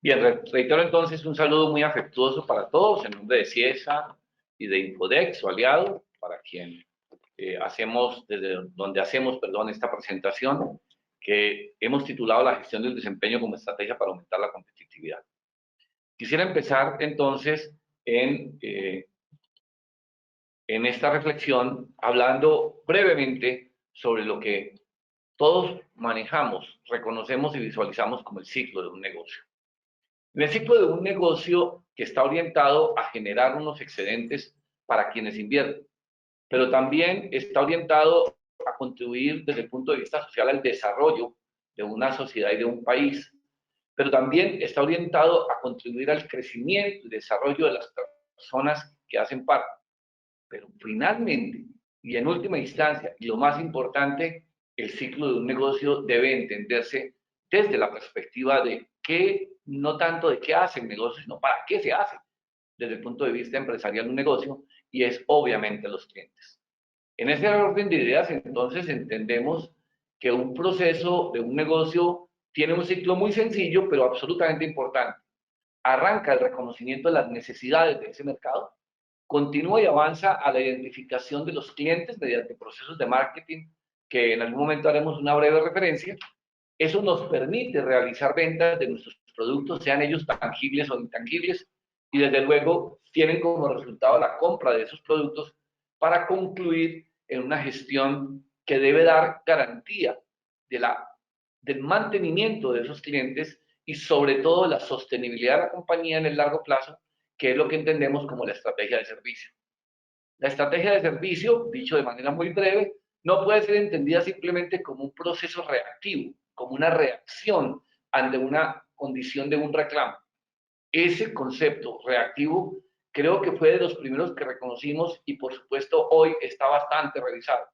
Bien, reitero entonces un saludo muy afectuoso para todos en nombre de CIESA y de Infodex, su aliado, para quien desde donde hacemos, perdón, esta presentación que hemos titulado La gestión del desempeño como estrategia para aumentar la competitividad. Quisiera empezar entonces en esta reflexión hablando brevemente sobre lo que todos manejamos, reconocemos y visualizamos como el ciclo de un negocio. En el ciclo de un negocio que está orientado a generar unos excedentes para quienes invierten, pero también está orientado a contribuir desde el punto de vista social al desarrollo de una sociedad y de un país, pero también está orientado a contribuir al crecimiento y desarrollo de las personas que hacen parte. Pero finalmente, y en última instancia, y lo más importante, el ciclo de un negocio debe entenderse desde la perspectiva de qué, no tanto de qué hace el negocio, sino para qué se hace desde el punto de vista empresarial un negocio, y es obviamente los clientes. En ese orden de ideas, entonces, entendemos que un proceso de un negocio tiene un ciclo muy sencillo, pero absolutamente importante. Arranca el reconocimiento de las necesidades de ese mercado, continúa y avanza a la identificación de los clientes mediante procesos de marketing, que en algún momento haremos una breve referencia. Eso nos permite realizar ventas de nuestros productos, sean ellos tangibles o intangibles, y desde luego tienen como resultado la compra de esos productos para concluir en una gestión que debe dar garantía del mantenimiento de esos clientes y sobre todo la sostenibilidad de la compañía en el largo plazo, que es lo que entendemos como la estrategia de servicio. La estrategia de servicio, dicho de manera muy breve, no puede ser entendida simplemente como un proceso reactivo, como una reacción ante una condición de un reclamo. Ese concepto reactivo creo que fue de los primeros que reconocimos y por supuesto hoy está bastante revisado.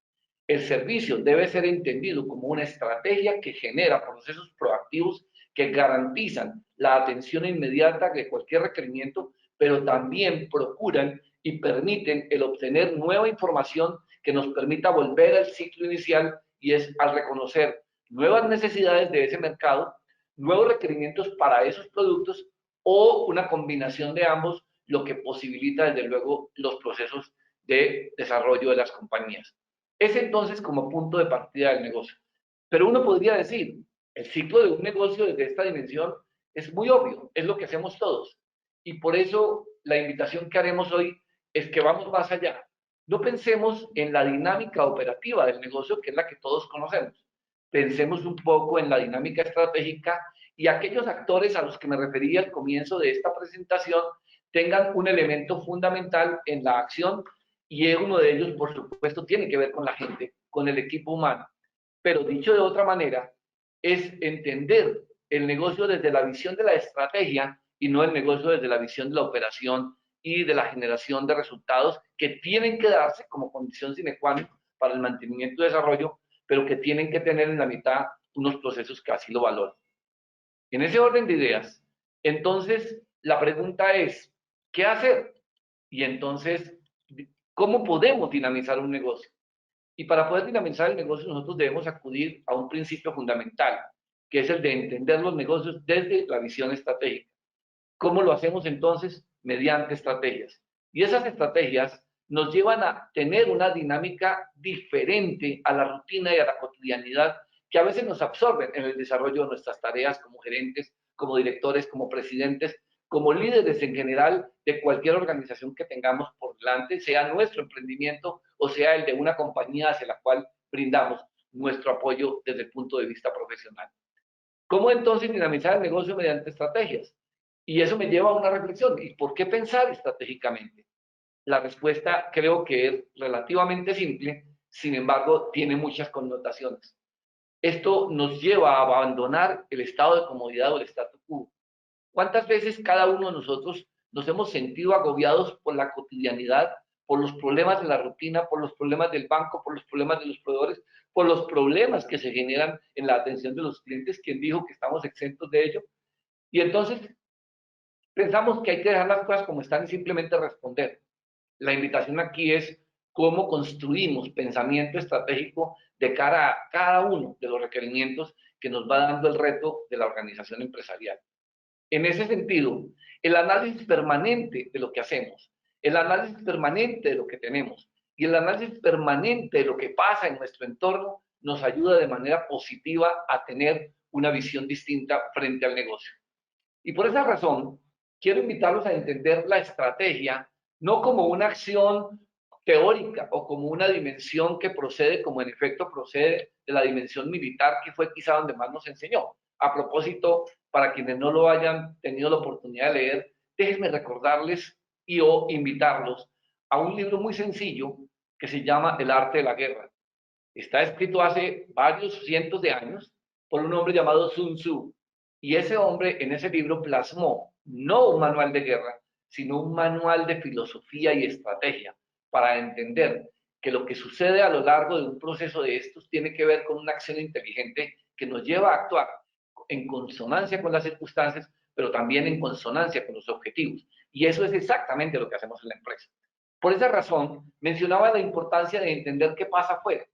El servicio debe ser entendido como una estrategia que genera procesos proactivos que garantizan la atención inmediata de cualquier requerimiento, pero también procuran y permiten el obtener nueva información que nos permita volver al ciclo inicial, y es al reconocer nuevas necesidades de ese mercado, nuevos requerimientos para esos productos o una combinación de ambos, lo que posibilita desde luego los procesos de desarrollo de las compañías. Es entonces como punto de partida del negocio. Pero uno podría decir, el ciclo de un negocio desde esta dimensión es muy obvio, es lo que hacemos todos. Y por eso la invitación que haremos hoy es que vamos más allá. No pensemos en la dinámica operativa del negocio, que es la que todos conocemos. Pensemos un poco en la dinámica estratégica, y aquellos actores a los que me refería al comienzo de esta presentación tengan un elemento fundamental en la acción, y uno de ellos, por supuesto, tiene que ver con la gente, con el equipo humano. Pero dicho de otra manera, es entender el negocio desde la visión de la estrategia y no el negocio desde la visión de la operación y de la generación de resultados que tienen que darse como condición sine qua non para el mantenimiento y desarrollo, pero que tienen que tener en la mitad unos procesos que así lo valoren. En ese orden de ideas, entonces la pregunta es, ¿qué hacer? Y entonces, ¿cómo podemos dinamizar un negocio? Y para poder dinamizar el negocio, nosotros debemos acudir a un principio fundamental, que es el de entender los negocios desde la visión estratégica. ¿Cómo lo hacemos entonces? Mediante estrategias. Y esas estrategias nos llevan a tener una dinámica diferente a la rutina y a la cotidianidad que a veces nos absorben en el desarrollo de nuestras tareas como gerentes, como directores, como presidentes, como líderes en general de cualquier organización que tengamos por delante, sea nuestro emprendimiento o sea el de una compañía hacia la cual brindamos nuestro apoyo desde el punto de vista profesional. ¿Cómo entonces dinamizar el negocio mediante estrategias? Y eso me lleva a una reflexión. ¿Y por qué pensar estratégicamente? La respuesta creo que es relativamente simple, sin embargo, tiene muchas connotaciones. Esto nos lleva a abandonar el estado de comodidad o el statu quo. ¿Cuántas veces cada uno de nosotros nos hemos sentido agobiados por la cotidianidad, por los problemas de la rutina, por los problemas del banco, por los problemas de los proveedores, por los problemas que se generan en la atención de los clientes? ¿Quién dijo que estamos exentos de ello? Y entonces pensamos que hay que dejar las cosas como están y simplemente responder. La invitación aquí es cómo construimos pensamiento estratégico de cara a cada uno de los requerimientos que nos va dando el reto de la organización empresarial. En ese sentido, el análisis permanente de lo que hacemos, el análisis permanente de lo que tenemos y el análisis permanente de lo que pasa en nuestro entorno nos ayuda de manera positiva a tener una visión distinta frente al negocio. Y por esa razón, quiero invitarlos a entender la estrategia no como una acción teórica o como una dimensión que procede, como en efecto procede de la dimensión militar, que fue quizá donde más nos enseñó. A propósito, para quienes no lo hayan tenido la oportunidad de leer, déjenme recordarles y o invitarlos a un libro muy sencillo que se llama El arte de la guerra. Está escrito hace varios cientos de años por un hombre llamado Sun Tzu. Y ese hombre en ese libro plasmó no un manual de guerra, sino un manual de filosofía y estrategia para entender que lo que sucede a lo largo de un proceso de estos tiene que ver con una acción inteligente que nos lleva a actuar en consonancia con las circunstancias, pero también en consonancia con los objetivos. Y eso es exactamente lo que hacemos en la empresa. Por esa razón, mencionaba la importancia de entender qué pasa afuera.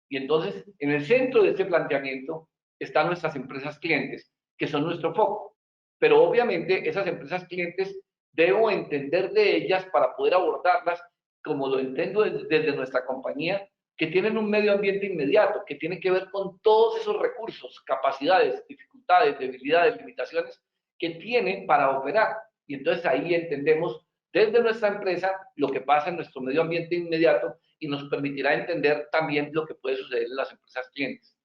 Y entonces, en el centro de este planteamiento están nuestras empresas clientes, que son nuestro foco. Pero obviamente esas empresas clientes debo entender de ellas para poder abordarlas, como lo entiendo desde nuestra compañía, que tienen un medio ambiente inmediato, que tiene que ver con todos esos recursos, capacidades, dificultades, debilidades, limitaciones que tienen para operar. Y entonces ahí entendemos desde nuestra empresa lo que pasa en nuestro medio ambiente inmediato y nos permitirá entender también lo que puede suceder en las empresas clientes.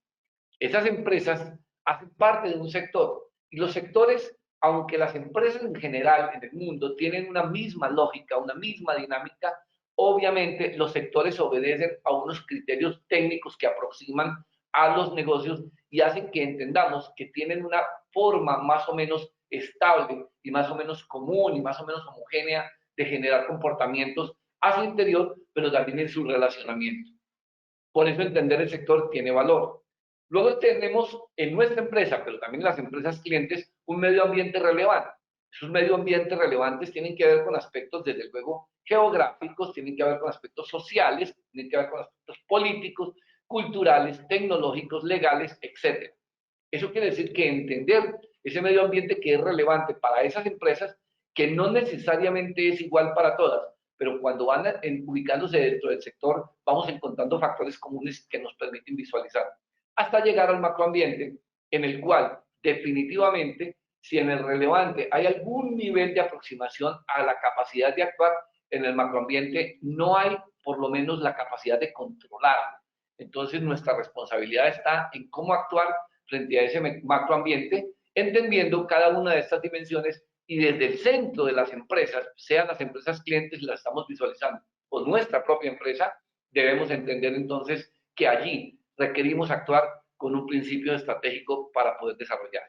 Esas empresas hacen parte de un sector y los sectores, aunque las empresas en general en el mundo tienen una misma lógica, una misma dinámica, obviamente los sectores obedecen a unos criterios técnicos que aproximan a los negocios y hacen que entendamos que tienen una forma más o menos estable y más o menos común y más o menos homogénea de generar comportamientos a su interior, pero también en su relacionamiento. Por eso entender el sector tiene valor. Luego tenemos en nuestra empresa, pero también en las empresas clientes, un medio ambiente relevante. Esos medio ambientes relevantes tienen que ver con aspectos, desde luego, geográficos, tienen que ver con aspectos sociales, tienen que ver con aspectos políticos, culturales, tecnológicos, legales, etc. Eso quiere decir que entender ese medio ambiente que es relevante para esas empresas, que no necesariamente es igual para todas, pero cuando van ubicándose dentro del sector, vamos encontrando factores comunes que nos permiten visualizar, hasta llegar al macroambiente, en el cual definitivamente, si en el relevante hay algún nivel de aproximación a la capacidad de actuar, en el macroambiente no hay por lo menos la capacidad de controlarlo. Entonces nuestra responsabilidad está en cómo actuar frente a ese macroambiente, entendiendo cada una de estas dimensiones y desde el centro de las empresas, sean las empresas clientes, las estamos visualizando, o nuestra propia empresa, debemos entender entonces que allí requerimos actuar con un principio estratégico para poder desarrollar.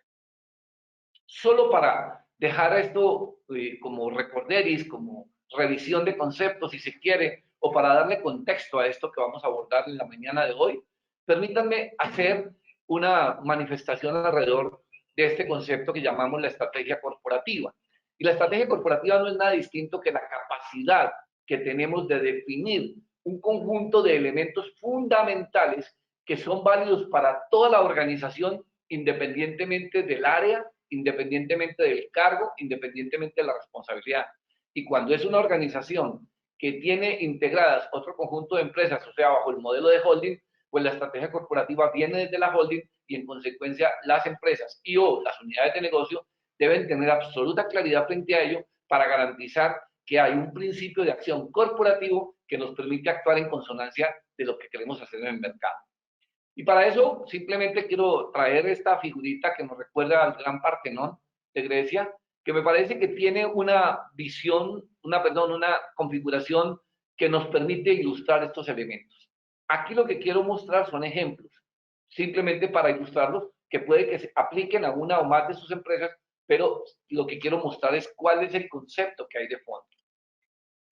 Solo para dejar esto como recorderis, como revisión de conceptos, si se quiere, o para darle contexto a esto que vamos a abordar en la mañana de hoy, permítanme hacer una manifestación alrededor de este concepto que llamamos la estrategia corporativa. Y la estrategia corporativa no es nada distinto que la capacidad que tenemos de definir un conjunto de elementos fundamentales que son válidos para toda la organización, independientemente del área, independientemente del cargo, independientemente de la responsabilidad. Y cuando es una organización que tiene integradas otro conjunto de empresas, o sea, bajo el modelo de holding, pues la estrategia corporativa viene desde la holding y en consecuencia las empresas y o las unidades de negocio deben tener absoluta claridad frente a ello para garantizar que hay un principio de acción corporativo que nos permite actuar en consonancia de lo que queremos hacer en el mercado. Y para eso simplemente quiero traer esta figurita que nos recuerda al gran Partenón de Grecia, que me parece que tiene una visión, una configuración que nos permite ilustrar estos elementos. Aquí lo que quiero mostrar son ejemplos, simplemente para ilustrarlos, que puede que se apliquen a una o más de sus empresas, pero lo que quiero mostrar es cuál es el concepto que hay de fondo.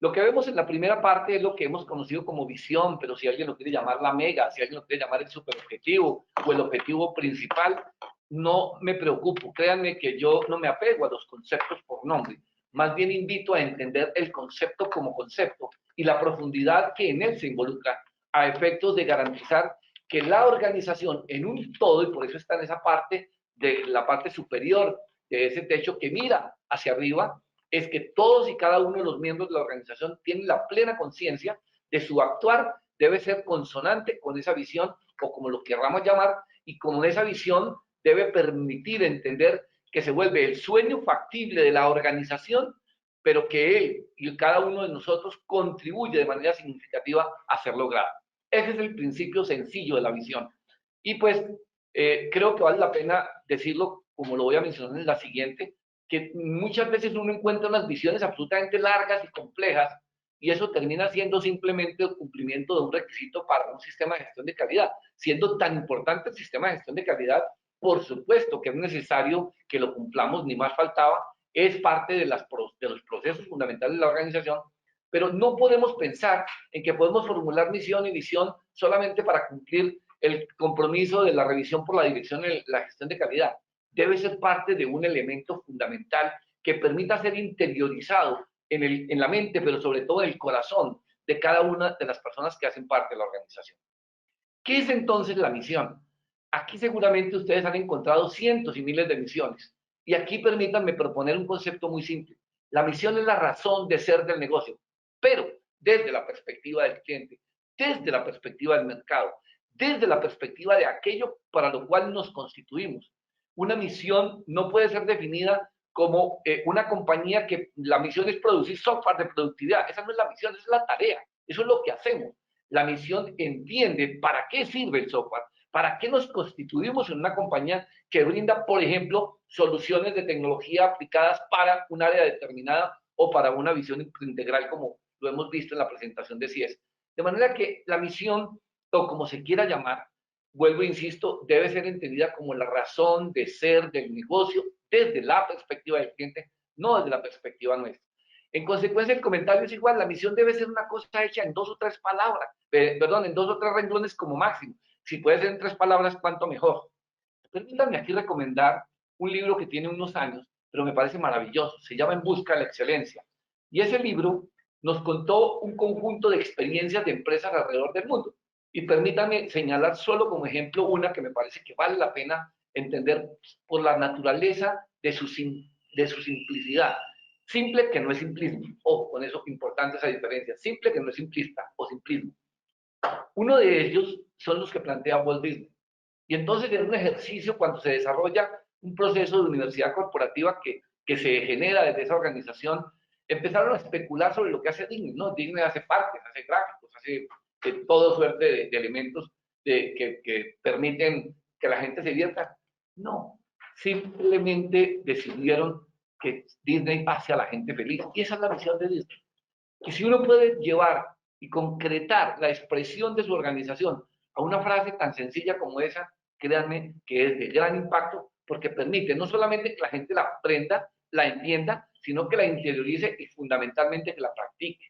Lo que vemos en la primera parte es lo que hemos conocido como visión, pero si alguien lo quiere llamar la mega, si alguien lo quiere llamar el superobjetivo o el objetivo principal, no me preocupo. Créanme que yo no me apego a los conceptos por nombre. Más bien invito a entender el concepto como concepto y la profundidad que en él se involucra a efectos de garantizar que la organización en un todo, y por eso está en esa parte de la parte superior de ese techo que mira hacia arriba es que todos y cada uno de los miembros de la organización tienen la plena conciencia de su actuar debe ser consonante con esa visión, o como lo querramos llamar, y con esa visión debe permitir entender que se vuelve el sueño factible de la organización, pero que él y cada uno de nosotros contribuye de manera significativa a ser logrado. Ese es el principio sencillo de la visión. Y pues creo que vale la pena decirlo, como lo voy a mencionar en la siguiente, que muchas veces uno encuentra unas visiones absolutamente largas y complejas, y eso termina siendo simplemente el cumplimiento de un requisito para un sistema de gestión de calidad. Siendo tan importante el sistema de gestión de calidad, por supuesto que es necesario que lo cumplamos, ni más faltaba, es parte de los procesos fundamentales de la organización, pero no podemos pensar en que podemos formular misión y visión solamente para cumplir el compromiso de la revisión por la dirección de la gestión de calidad. Debe ser parte de un elemento fundamental que permita ser interiorizado en la mente, pero sobre todo en el corazón de cada una de las personas que hacen parte de la organización. ¿Qué es entonces la misión? Aquí seguramente ustedes han encontrado cientos y miles de misiones. Y aquí permítanme proponer un concepto muy simple. La misión es la razón de ser del negocio, pero desde la perspectiva del cliente, desde la perspectiva del mercado, desde la perspectiva de aquello para lo cual nos constituimos. Una misión no puede ser definida como una compañía que la misión es producir software de productividad. Esa no es la misión, esa es la tarea. Eso es lo que hacemos. La misión entiende para qué sirve el software, para qué nos constituimos en una compañía que brinda, por ejemplo, soluciones de tecnología aplicadas para un área determinada o para una visión integral, como lo hemos visto en la presentación de CIES. De manera que la misión, o como se quiera llamar, vuelvo e insisto, debe ser entendida como la razón de ser del negocio desde la perspectiva del cliente, no desde la perspectiva nuestra. En consecuencia, el comentario es igual, la misión debe ser una cosa hecha en 2 o 3 palabras, perdón, en 2 o 3 renglones como máximo. Si puede ser en 3 palabras, cuanto mejor. Permítanme aquí recomendar un libro que tiene unos años, pero me parece maravilloso, se llama En busca de la excelencia. Y ese libro nos contó un conjunto de experiencias de empresas alrededor del mundo. Y permítanme señalar solo como ejemplo una que me parece que vale la pena entender por la naturaleza de su simplicidad. Simple que no es simplismo. Ojo, con eso importante esa diferencia. Simple que no es simplista o simplismo. Uno de ellos son los que plantea Walt Disney. Y entonces en un ejercicio, cuando se desarrolla un proceso de universidad corporativa que se genera desde esa organización, empezaron a especular sobre lo que hace Disney, ¿no? Disney hace parques, hace gráficos, hace toda suerte de elementos que permiten que la gente se divierta. No, simplemente decidieron que Disney hace a la gente feliz. Y esa es la misión de Disney. Que si uno puede llevar y concretar la expresión de su organización a una frase tan sencilla como esa, créanme que es de gran impacto porque permite no solamente que la gente la aprenda, la entienda, sino que la interiorice y fundamentalmente que la practique.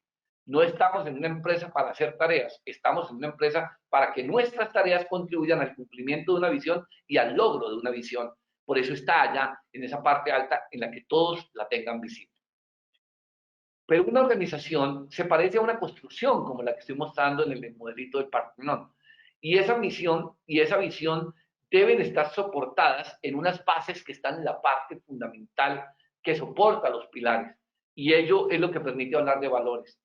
No estamos en una empresa para hacer tareas, estamos en una empresa para que nuestras tareas contribuyan al cumplimiento de una visión y al logro de una visión. Por eso está allá, en esa parte alta, en la que todos la tengan visible. Pero una organización se parece a una construcción, como la que estoy mostrando en el modelito del Partenón. Y esa misión y esa visión deben estar soportadas en unas bases que están en la parte fundamental que soporta los pilares. Y ello es lo que permite hablar de valores.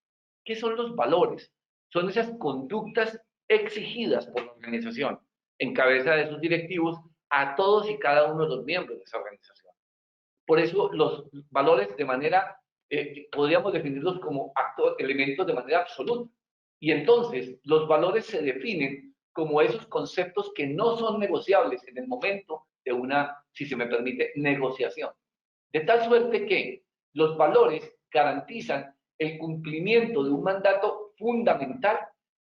¿Qué son los valores? Son esas conductas exigidas por la organización, en cabeza de sus directivos, a todos y cada uno de los miembros de esa organización. Por eso los valores de manera podríamos definirlos como elementos de manera absoluta. Y entonces los valores se definen como esos conceptos que no son negociables en el momento de una, si se me permite, negociación. De tal suerte que los valores garantizan el cumplimiento de un mandato fundamental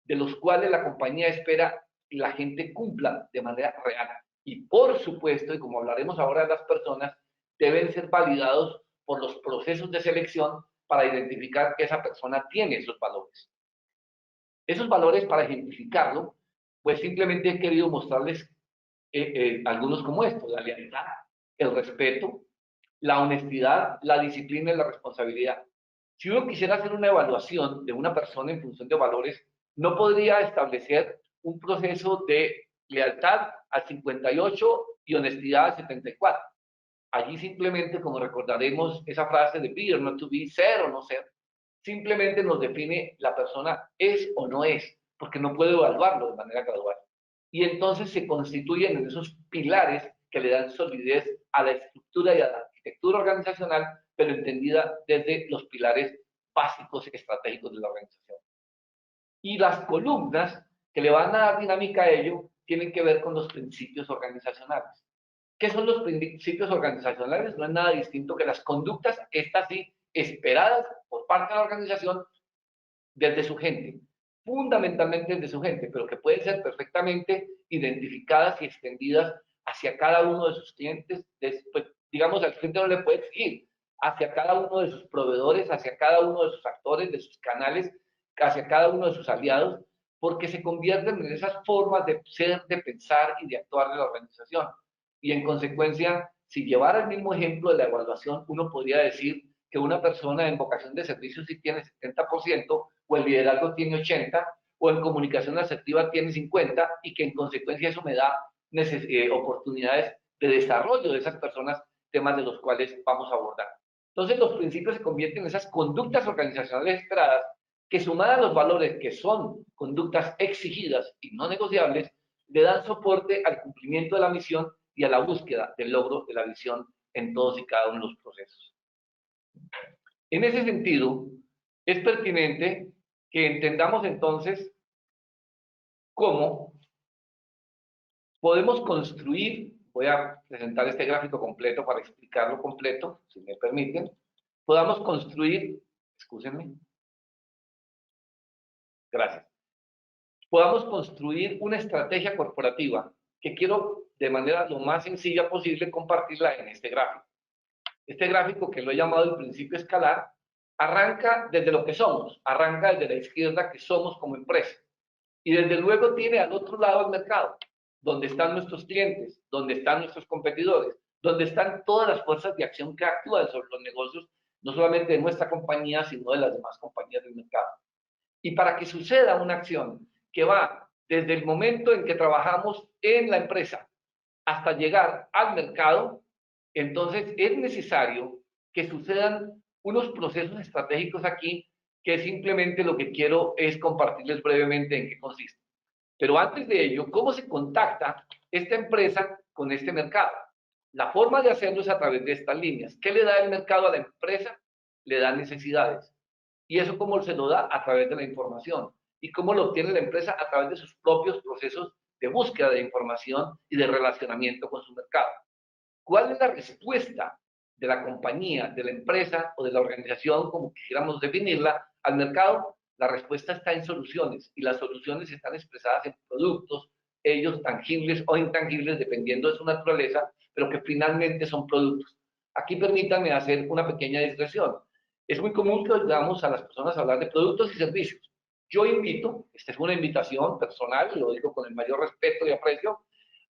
de los cuales la compañía espera que la gente cumpla de manera real. Y por supuesto, y como hablaremos ahora de las personas, deben ser validados por los procesos de selección para identificar que esa persona tiene esos valores. Esos valores, para ejemplificarlo, pues simplemente he querido mostrarles algunos como estos: la lealtad, el respeto, la honestidad, la disciplina y la responsabilidad. Si uno quisiera hacer una evaluación de una persona en función de valores, no podría establecer un proceso de lealtad al 58 y honestidad al 74. Allí simplemente, como recordaremos esa frase de be or not to be, ser o no ser, simplemente nos define la persona es o no es, porque no puedo evaluarlo de manera gradual. Y entonces se constituyen en esos pilares que le dan solidez a la estructura y a la arquitectura organizacional, pero entendida desde los pilares básicos estratégicos de la organización. Y las columnas que le van a dar dinámica a ello tienen que ver con los principios organizacionales. ¿Qué son los principios organizacionales? No es nada distinto que las conductas, estas sí, esperadas por parte de la organización desde su gente, fundamentalmente desde su gente, pero que pueden ser perfectamente identificadas y extendidas hacia cada uno de sus clientes. Pues, digamos, al cliente no le puede exigir, hacia cada uno de sus proveedores, hacia cada uno de sus actores, de sus canales, hacia cada uno de sus aliados, porque se convierten en esas formas de ser, de pensar y de actuar de la organización. Y en consecuencia, si llevara el mismo ejemplo de la evaluación, uno podría decir que una persona en vocación de servicio sí tiene 70%, o el liderazgo tiene 80%, o en comunicación asertiva tiene 50%, y que en consecuencia eso me da oportunidades de desarrollo de esas personas, temas de los cuales vamos a abordar. Entonces los principios se convierten en esas conductas organizacionales esperadas que, sumadas a los valores que son conductas exigidas y no negociables, le dan soporte al cumplimiento de la misión y a la búsqueda del logro de la visión en todos y cada uno de los procesos. En ese sentido, es pertinente que entendamos entonces cómo podemos construir, voy a presentar este gráfico completo para explicarlo completo, si me permiten, podamos construir, excúsenme, gracias, podamos construir una estrategia corporativa que quiero de manera lo más sencilla posible compartirla en este gráfico. Este gráfico, que lo he llamado el principio escalar, arranca desde lo que somos, arranca desde la izquierda, que somos como empresa, y desde luego tiene al otro lado el mercado, donde están nuestros clientes, donde están nuestros competidores, donde están todas las fuerzas de acción que actúan sobre los negocios, no solamente de nuestra compañía, sino de las demás compañías del mercado. Y para que suceda una acción que va desde el momento en que trabajamos en la empresa hasta llegar al mercado, entonces es necesario que sucedan unos procesos estratégicos aquí, que simplemente lo que quiero es compartirles brevemente en qué consiste. Pero antes de ello, ¿cómo se contacta esta empresa con este mercado? La forma de hacerlo es a través de estas líneas. ¿Qué le da el mercado a la empresa? Le da necesidades. ¿Y eso cómo se lo da? A través de la información. ¿Y cómo lo obtiene la empresa? A través de sus propios procesos de búsqueda de información y de relacionamiento con su mercado. ¿Cuál es la respuesta de la compañía, de la empresa o de la organización, como quisiéramos definirla, al mercado? La respuesta está en soluciones, y las soluciones están expresadas en productos, ellos tangibles o intangibles, dependiendo de su naturaleza, pero que finalmente son productos. Aquí permítanme hacer una pequeña digresión. Es muy común que oigamos a las personas hablar de productos y servicios. Yo invito, esta es una invitación personal, lo digo con el mayor respeto y aprecio,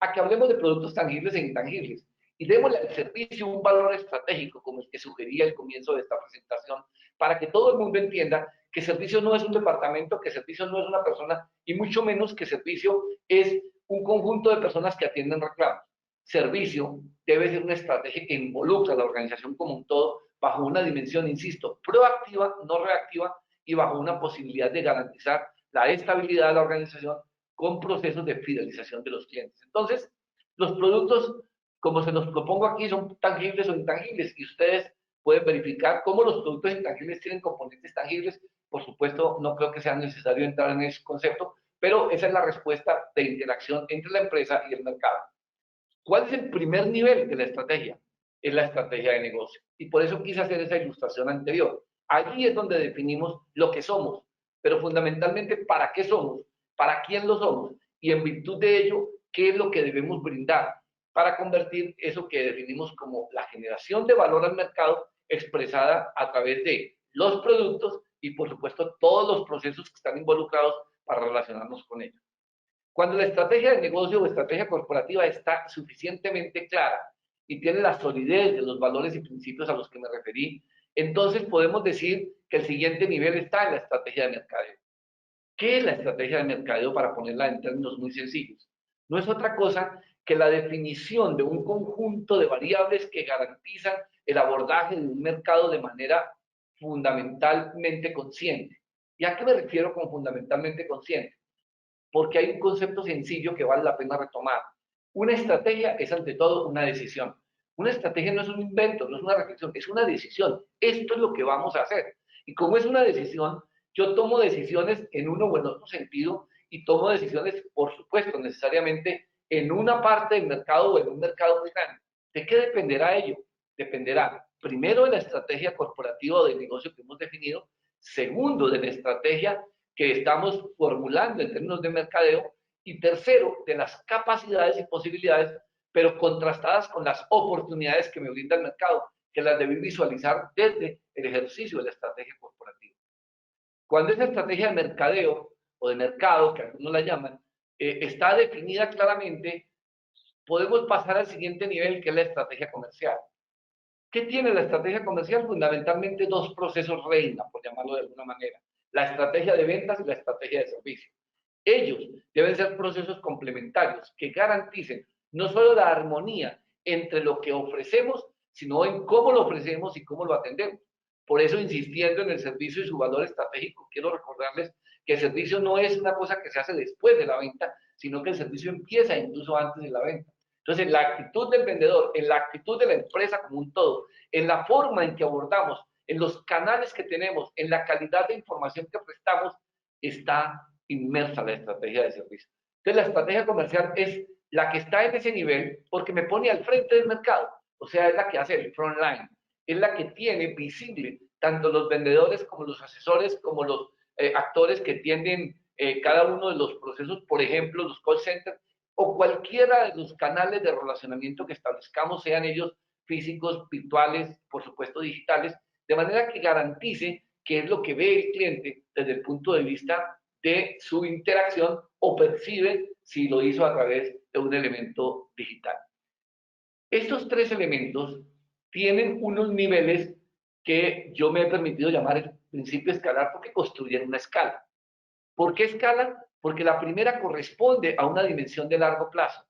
a que hablemos de productos tangibles e intangibles y démosle al servicio un valor estratégico, como el que sugería el comienzo de esta presentación, para que todo el mundo entienda que servicio no es un departamento, que servicio no es una persona, y mucho menos que servicio es un conjunto de personas que atienden reclamos. Servicio debe ser una estrategia que involucra a la organización como un todo, bajo una dimensión, insisto, proactiva, no reactiva, y bajo una posibilidad de garantizar la estabilidad de la organización con procesos de fidelización de los clientes. Entonces, los productos, como se nos propongo aquí, son tangibles o intangibles, y ustedes pueden verificar cómo los productos intangibles tienen componentes tangibles. Por supuesto, no creo que sea necesario entrar en ese concepto, pero esa es la respuesta de interacción entre la empresa y el mercado. ¿Cuál es el primer nivel de la estrategia? Es la estrategia de negocio. Y por eso quise hacer esa ilustración anterior. Allí es donde definimos lo que somos, pero fundamentalmente para qué somos, para quién lo somos, y en virtud de ello, qué es lo que debemos brindar para convertir eso que definimos como la generación de valor al mercado, expresada a través de los productos y, por supuesto, todos los procesos que están involucrados para relacionarnos con ellos. Cuando la estrategia de negocio o estrategia corporativa está suficientemente clara y tiene la solidez de los valores y principios a los que me referí, entonces podemos decir que el siguiente nivel está en la estrategia de mercadeo. ¿Qué es la estrategia de mercadeo? Para ponerla en términos muy sencillos. no es otra cosa que la definición de un conjunto de variables que garantizan el abordaje de un mercado de manera fundamentalmente consciente. ¿Y a qué me refiero con fundamentalmente consciente? Porque hay un concepto sencillo que vale la pena retomar. Una estrategia es ante todo una decisión. Una estrategia no es un invento, no es una reflexión, es una decisión. Esto es lo que vamos a hacer. Y como es una decisión, yo tomo decisiones en uno o en otro sentido y tomo decisiones, por supuesto, necesariamente en una parte del mercado o en un mercado muy grande. ¿De qué dependerá ello? Dependerá, primero, de la estrategia corporativa o de negocio que hemos definido, segundo, de la estrategia que estamos formulando en términos de mercadeo, y tercero, de las capacidades y posibilidades, pero contrastadas con las oportunidades que me brinda el mercado, que las debí visualizar desde el ejercicio de la estrategia corporativa. Cuando esa estrategia de mercadeo o de mercado, que algunos la llaman, está definida claramente, podemos pasar al siguiente nivel, que es la estrategia comercial. ¿Qué tiene la estrategia comercial? Fundamentalmente dos procesos reina, por llamarlo de alguna manera: la estrategia de ventas y la estrategia de servicio. Ellos deben ser procesos complementarios que garanticen no solo la armonía entre lo que ofrecemos, sino en cómo lo ofrecemos y cómo lo atendemos. Por eso, insistiendo en el servicio y su valor estratégico, quiero recordarles que el servicio no es una cosa que se hace después de la venta, sino que el servicio empieza incluso antes de la venta. Entonces, la actitud del vendedor, en la actitud de la empresa como un todo, en la forma en que abordamos, en los canales que tenemos, en la calidad de información que prestamos, está inmersa la estrategia de servicio. Entonces, la estrategia comercial es la que está en ese nivel porque me pone al frente del mercado. O sea, es la que hace el front line, es la que tiene visible tanto los vendedores como los asesores, como los actores que tienden cada uno de los procesos, por ejemplo, los call centers, o cualquiera de los canales de relacionamiento que establezcamos, sean ellos físicos, virtuales, por supuesto digitales, de manera que garantice que es lo que ve el cliente desde el punto de vista de su interacción o percibe si lo hizo a través de un elemento digital. Estos tres elementos tienen unos niveles que yo me he permitido llamar el principio escalar porque construyen una escala. ¿Por qué escala? Porque la primera corresponde a una dimensión de largo plazo,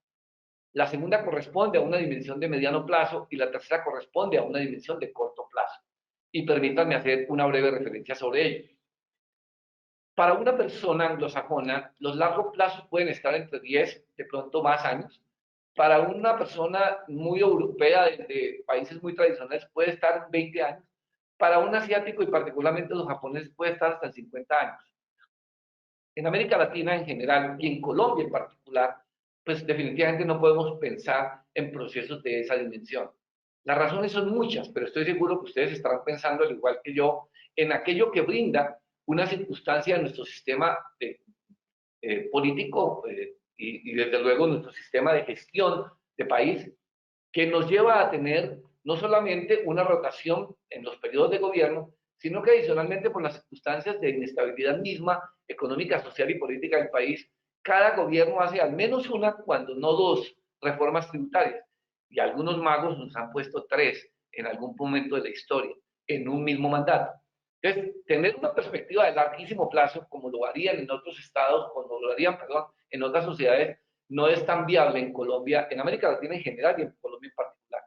la segunda corresponde a una dimensión de mediano plazo y la tercera corresponde a una dimensión de corto plazo. Y permítanme hacer una breve referencia sobre ello. Para una persona anglosajona, los largos plazos pueden estar entre 10, de pronto más años. Para una persona muy europea, de países muy tradicionales, puede estar 20 años. Para un asiático y particularmente los japoneses puede estar hasta 50 años. En América Latina en general y en Colombia en particular, pues definitivamente no podemos pensar en procesos de esa dimensión. Las razones son muchas, pero estoy seguro que ustedes estarán pensando, al igual que yo, en aquello que brinda una circunstancia de nuestro sistema político y desde luego nuestro sistema de gestión de país, que nos lleva a tener no solamente una rotación en los periodos de gobierno, sino que adicionalmente por las circunstancias de inestabilidad misma, económica, social y política del país, cada gobierno hace al menos una, cuando no dos, reformas tributarias. Y algunos magos nos han puesto tres en algún momento de la historia, en un mismo mandato. Entonces, tener una perspectiva de larguísimo plazo, como lo harían en otros estados, como lo harían, perdón, en otras sociedades, no es tan viable en Colombia, en América Latina en general y en Colombia en particular.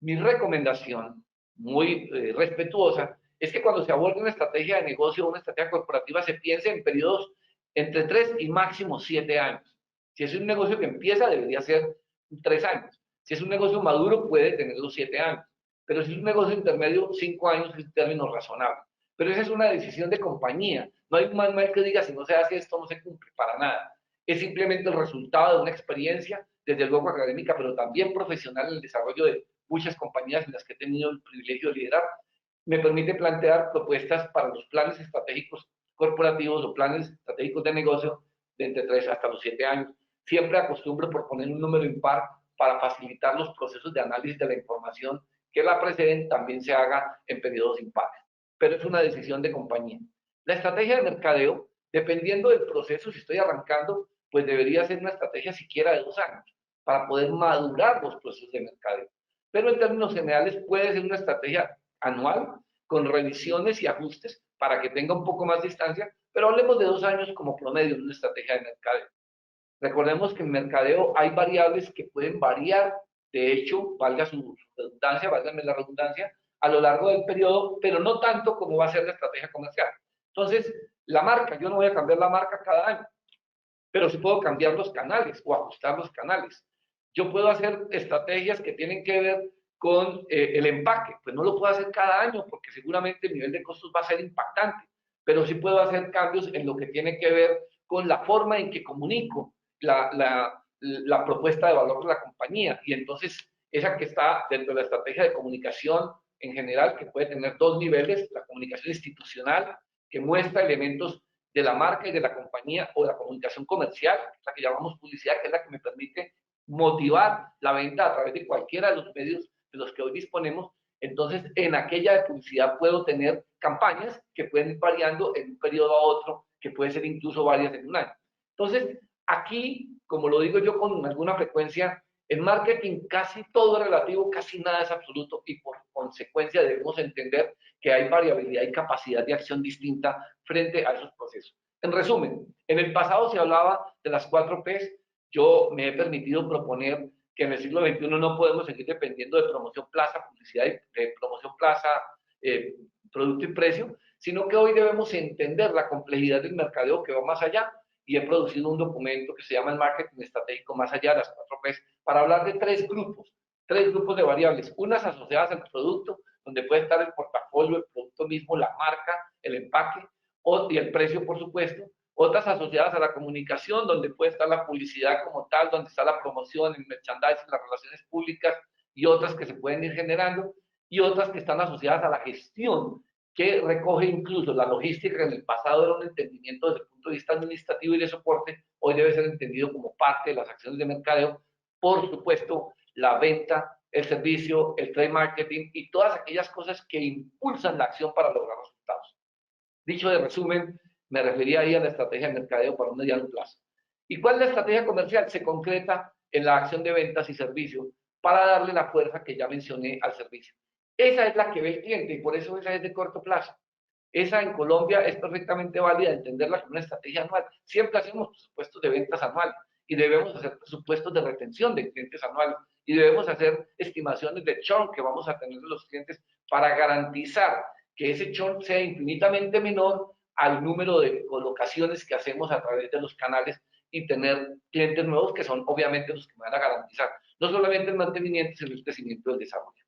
Mi recomendación, muy respetuosa, es que cuando se aborde una estrategia de negocio o una estrategia corporativa se piense en periodos entre 3 y máximo 7 años. Si es un negocio que empieza, debería ser 3 años. Si es un negocio maduro, puede tener los 7 años. Pero si es un negocio intermedio, 5 años es un término razonable. Pero esa es una decisión de compañía. No hay un manual que diga si no se hace esto, no se cumple, para nada. Es simplemente el resultado de una experiencia, desde luego académica, pero también profesional en el desarrollo de muchas compañías en las que he tenido el privilegio de liderar. Me permite plantear propuestas para los planes estratégicos corporativos o planes estratégicos de negocio de entre 3 hasta los 7 años. Siempre acostumbro por poner un número impar para facilitar los procesos de análisis de la información que la preceden, también se haga en periodos impares. Pero es una decisión de compañía. La estrategia de mercadeo, dependiendo del proceso, si estoy arrancando, pues debería ser una estrategia siquiera de 2 años para poder madurar los procesos de mercadeo. Pero en términos generales puede ser una estrategia anual con revisiones y ajustes para que tenga un poco más de distancia, pero hablemos de 2 años como promedio en una estrategia de mercadeo. Recordemos que en mercadeo hay variables que pueden variar, de hecho, valga su redundancia, válgame la redundancia, a lo largo del periodo, pero no tanto como va a ser la estrategia comercial. Entonces, la marca, yo no voy a cambiar la marca cada año, pero sí puedo cambiar los canales o ajustar los canales. Yo puedo hacer estrategias que tienen que ver con el empaque, pues no lo puedo hacer cada año porque seguramente el nivel de costos va a ser impactante, pero sí puedo hacer cambios en lo que tiene que ver con la forma en que comunico la propuesta de valor de la compañía. Y entonces, esa que está dentro de la estrategia de comunicación en general, que puede tener dos niveles, la comunicación institucional, que muestra elementos de la marca y de la compañía, o de la comunicación comercial, la que llamamos publicidad, que es la que me permite motivar la venta a través de cualquiera de los medios de los que hoy disponemos. Entonces, en aquella de publicidad puedo tener campañas que pueden ir variando en un periodo a otro, que puede ser incluso varias en un año. Entonces, aquí, como lo digo yo con alguna frecuencia, en marketing casi todo es relativo, casi nada es absoluto, y por consecuencia debemos entender que hay variabilidad y capacidad de acción distinta frente a esos procesos. En resumen, en el pasado se hablaba de las 4 P's. Yo me he permitido proponer que en el siglo XXI no podemos seguir dependiendo de promoción plaza, publicidad de promoción plaza, producto y precio, sino que hoy debemos entender la complejidad del mercadeo que va más allá, y he producido un documento que se llama el marketing estratégico más allá de las 4 P's, para hablar de tres grupos de variables, unas asociadas al producto, donde puede estar el portafolio, el producto mismo, la marca, el empaque y el precio, por supuesto. Otras asociadas a la comunicación, donde puede estar la publicidad como tal, donde está la promoción, el merchandising, las relaciones públicas, y otras que se pueden ir generando, y otras que están asociadas a la gestión, que recoge incluso la logística, que en el pasado era un entendimiento desde el punto de vista administrativo y de soporte, hoy debe ser entendido como parte de las acciones de mercadeo. Por supuesto, la venta, el servicio, el trade marketing y todas aquellas cosas que impulsan la acción para lograr resultados. Dicho de resumen, me refería ahí a la estrategia de mercadeo para un mediano plazo. ¿Y cuál es la estrategia comercial? Se concreta en la acción de ventas y servicio para darle la fuerza que ya mencioné al servicio. Esa es la que ve el cliente y por eso esa es de corto plazo. Esa en Colombia es perfectamente válida entenderla como una estrategia anual. Siempre hacemos presupuestos de ventas anuales y debemos hacer presupuestos de retención de clientes anuales y debemos hacer estimaciones de churn que vamos a tener de los clientes para garantizar que ese churn sea infinitamente menor al número de colocaciones que hacemos a través de los canales y tener clientes nuevos que son obviamente los que me van a garantizar no solamente el mantenimiento, sino el crecimiento del desarrollo.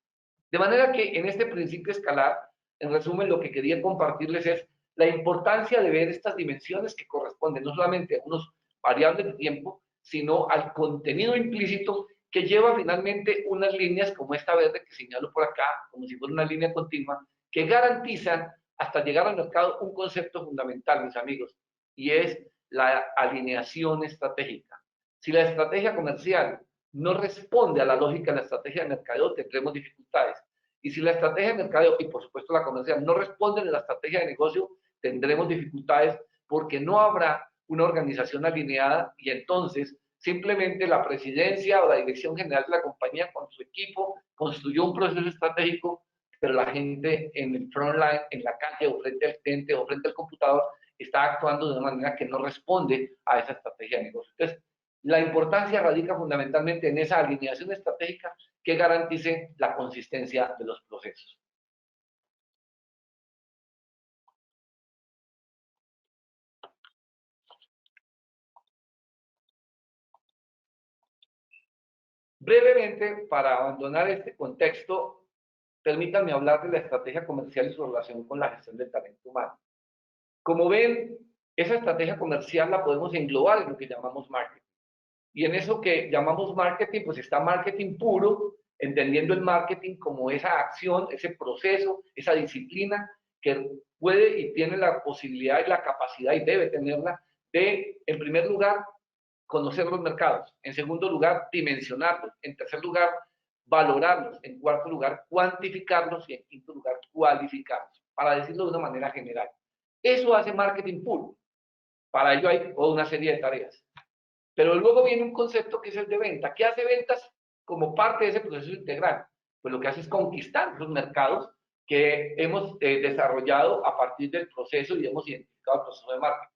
De manera que en este principio escalar, en resumen, lo que quería compartirles es la importancia de ver estas dimensiones que corresponden no solamente a unos variables de tiempo, sino al contenido implícito que lleva finalmente unas líneas como esta verde que señalo por acá, como si fuera una línea continua, que garantizan hasta llegar al mercado un concepto fundamental, mis amigos, y es la alineación estratégica. Si la estrategia comercial no responde a la lógica de la estrategia de mercadeo, tendremos dificultades. Y si la estrategia de mercadeo y por supuesto la comercial no responden a la estrategia de negocio, tendremos dificultades porque no habrá una organización alineada y entonces simplemente la presidencia o la dirección general de la compañía con su equipo construyó un proceso estratégico, pero la gente en el front line, en la calle o frente al cliente o frente al computador, está actuando de una manera que no responde a esa estrategia de negocio. Entonces, la importancia radica fundamentalmente en esa alineación estratégica que garantice la consistencia de los procesos. Brevemente, para abandonar este contexto, permítanme hablar de la estrategia comercial y su relación con la gestión del talento humano. Como ven, esa estrategia comercial la podemos englobar en lo que llamamos marketing. Y en eso que llamamos marketing, pues está marketing puro, entendiendo el marketing como esa acción, ese proceso, esa disciplina que puede y tiene la posibilidad y la capacidad y debe tenerla de, en primer lugar, conocer los mercados, en segundo lugar, dimensionarlos, en tercer lugar, valorarlos, en cuarto lugar, cuantificarlos y en quinto lugar, cualificarlos, para decirlo de una manera general. Eso hace marketing puro. Para ello hay toda una serie de tareas. Pero luego viene un concepto que es el de venta. ¿Qué hace ventas como parte de ese proceso integral? Pues lo que hace es conquistar los mercados que hemos desarrollado a partir del proceso y hemos identificado el proceso de marketing.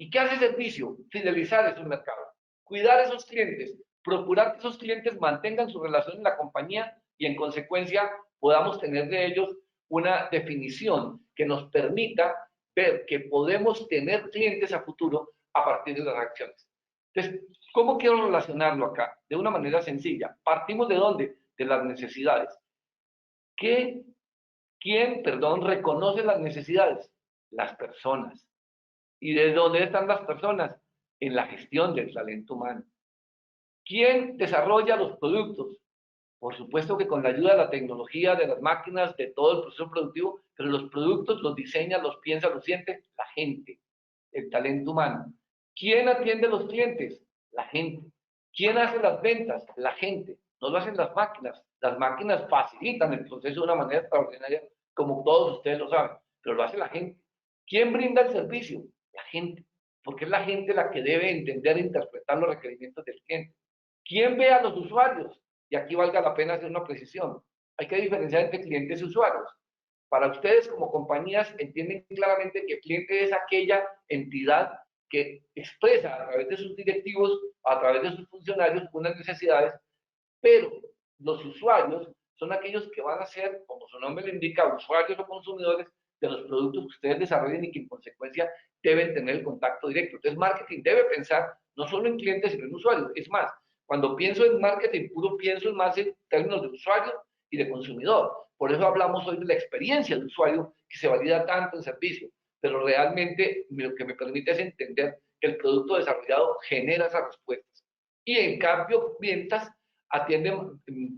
¿Y qué hace servicio? Fidelizar esos mercados. cuidar esos clientes, procurar que esos clientes mantengan su relación en la compañía y en consecuencia podamos tener de ellos una definición que nos permita ver que podemos tener clientes a futuro a partir de las acciones. Entonces, ¿cómo quiero relacionarlo acá? De una manera sencilla. ¿Partimos de dónde? De las necesidades. ¿Quién reconoce las necesidades? Las personas. ¿Y de dónde están las personas? En la gestión del talento humano. ¿Quién desarrolla los productos? Por supuesto que con la ayuda de la tecnología, de las máquinas, de todo el proceso productivo, pero los productos los diseña, los piensa, los siente la gente, el talento humano. ¿Quién atiende a los clientes? La gente. ¿Quién hace las ventas? La gente. No lo hacen las máquinas. Las máquinas facilitan el proceso de una manera extraordinaria, como todos ustedes lo saben, pero lo hace la gente. ¿Quién brinda el servicio? La gente. Porque es la gente la que debe entender e interpretar los requerimientos del cliente. ¿Quién ve a los usuarios? Y aquí valga la pena hacer una precisión. Hay que diferenciar entre clientes y usuarios. Para ustedes como compañías entienden claramente que el cliente es aquella entidad que expresa a través de sus directivos, a través de sus funcionarios, unas necesidades, pero los usuarios son aquellos que van a ser, como su nombre le indica, usuarios o consumidores de los productos que ustedes desarrollen y que en consecuencia deben tener el contacto directo. Entonces, marketing debe pensar no solo en clientes, sino en usuarios. Es más, cuando pienso en marketing puro, pienso más en términos de usuario y de consumidor. Por eso hablamos hoy de la experiencia del usuario, que se valida tanto en servicio, pero realmente lo que me permite es entender que el producto desarrollado genera esas respuestas. Y en cambio, ventas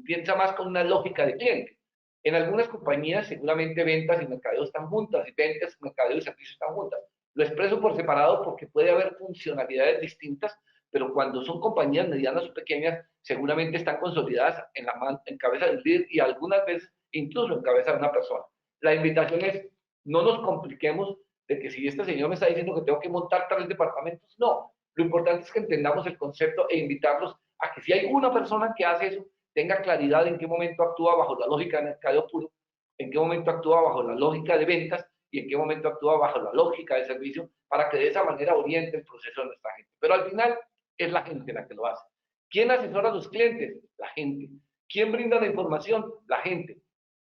piensa más con una lógica de cliente. En algunas compañías seguramente ventas y mercadeo están juntas, y ventas, mercadeo y servicios están juntas. Lo expreso por separado porque puede haber funcionalidades distintas, pero cuando son compañías medianas o pequeñas, seguramente están consolidadas en cabeza del líder y algunas veces incluso en cabeza de una persona. La invitación es, no nos compliquemos de que si este señor me está diciendo que tengo que montar 3 departamentos, no. Lo importante es que entendamos el concepto e invitarlos a que si hay una persona que hace eso, tenga claridad en qué momento actúa bajo la lógica de mercadeo puro, en qué momento actúa bajo la lógica de ventas y en qué momento actúa bajo la lógica de servicio, para que de esa manera oriente el proceso de nuestra gente. Pero al final es la gente la que lo hace. ¿Quién asesora a los clientes? La gente. ¿Quién brinda la información? La gente.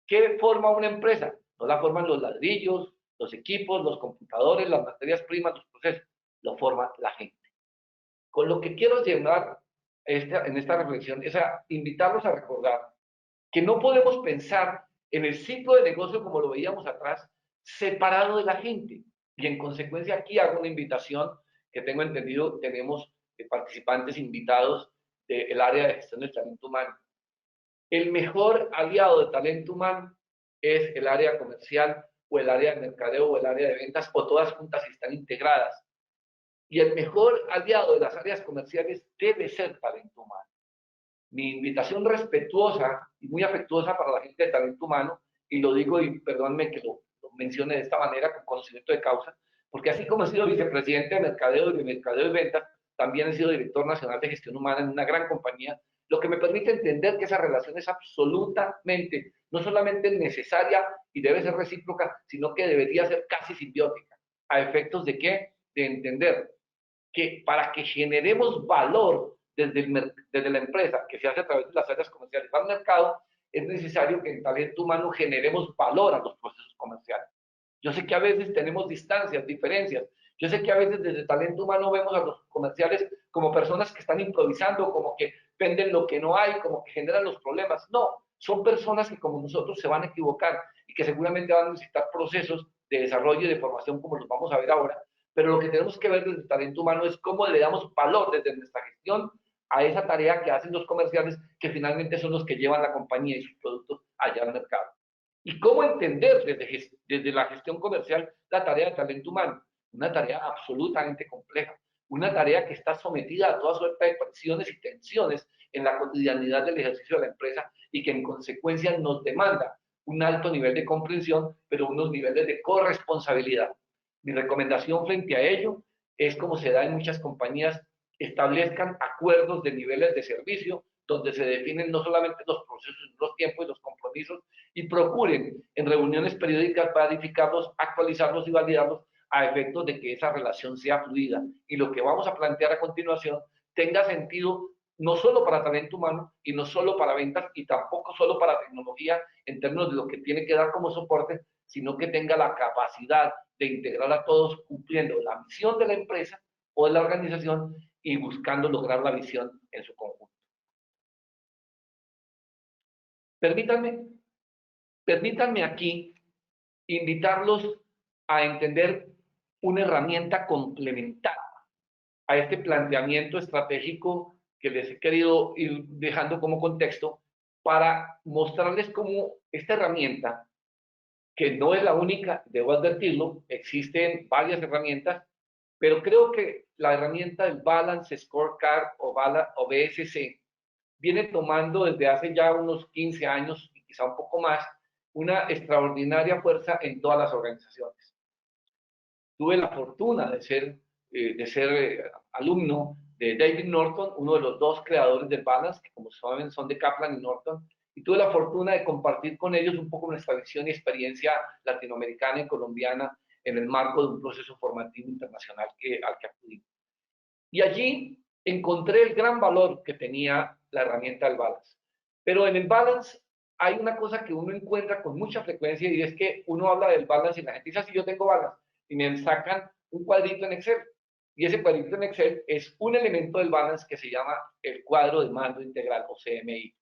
¿Qué forma una empresa? No la forman los ladrillos, los equipos, los computadores, las materias primas, los procesos. Lo forma la gente. Con lo que quiero llevar en esta reflexión es a invitarlos a recordar que no podemos pensar en el ciclo de negocio como lo veíamos atrás, separado de la gente. Y en consecuencia aquí hago una invitación que tengo entendido, tenemos participantes invitados del área de gestión del talento humano. El mejor aliado de talento humano es el área comercial o el área de mercadeo o el área de ventas, o todas juntas y están integradas. Y el mejor aliado de las áreas comerciales debe ser talento humano. Mi invitación respetuosa y muy afectuosa para la gente de talento humano, y lo digo y perdónenme que lo mencione de esta manera con conocimiento de causa, porque así como he sido vicepresidente de mercadeo y ventas, también he sido director nacional de gestión humana en una gran compañía, lo que me permite entender que esa relación es absolutamente, no solamente necesaria y debe ser recíproca, sino que debería ser casi simbiótica. ¿A efectos de qué? De entender que para que generemos valor desde la empresa, que se hace a través de las áreas comerciales al mercado, es necesario que en talento humano generemos valor a los procesos comerciales. Yo sé que a veces tenemos distancias, diferencias. Yo sé que a veces desde talento humano vemos a los comerciales como personas que están improvisando, como que venden lo que no hay, como que generan los problemas. No, son personas que como nosotros se van a equivocar y que seguramente van a necesitar procesos de desarrollo y de formación como los vamos a ver ahora. Pero lo que tenemos que ver desde talento humano es cómo le damos valor desde nuestra gestión a esa tarea que hacen los comerciales, que finalmente son los que llevan la compañía y sus productos allá al mercado. Y cómo entender desde la gestión comercial la tarea de talento humano. Una tarea absolutamente compleja, una tarea que está sometida a toda suerte de presiones y tensiones en la cotidianidad del ejercicio de la empresa y que en consecuencia nos demanda un alto nivel de comprensión, pero unos niveles de corresponsabilidad. Mi recomendación frente a ello es, como se da en muchas compañías, establezcan acuerdos de niveles de servicio donde se definen no solamente los procesos, los tiempos y los compromisos, y procuren en reuniones periódicas verificarlos, actualizarlos y validarlos a efectos de que esa relación sea fluida. Y lo que vamos a plantear a continuación tenga sentido no solo para talento humano y no solo para ventas y tampoco solo para tecnología en términos de lo que tiene que dar como soporte, sino que tenga la capacidad de integrar a todos cumpliendo la misión de la empresa o de la organización y buscando lograr la visión en su conjunto. Permítanme aquí invitarlos a entender una herramienta complementaria a este planteamiento estratégico que les he querido ir dejando como contexto para mostrarles cómo esta herramienta, que no es la única, debo advertirlo, existen varias herramientas, pero creo que la herramienta del Balance Scorecard o BSC viene tomando desde hace ya unos 15 años y quizá un poco más una extraordinaria fuerza en todas las organizaciones. Tuve la fortuna de ser alumno de David Norton, uno de los dos creadores del Balance, que como saben son de Kaplan y Norton, y tuve la fortuna de compartir con ellos un poco nuestra visión y experiencia latinoamericana y colombiana en el marco de un proceso formativo internacional al que acudí. Y allí encontré el gran valor que tenía la herramienta del Balance. Pero en el Balance hay una cosa que uno encuentra con mucha frecuencia y es que uno habla del Balance y la gente dice, así yo tengo Balance, y me sacan un cuadrito en Excel. Y ese cuadrito en Excel es un elemento del Balance que se llama el cuadro de mando integral o CMI.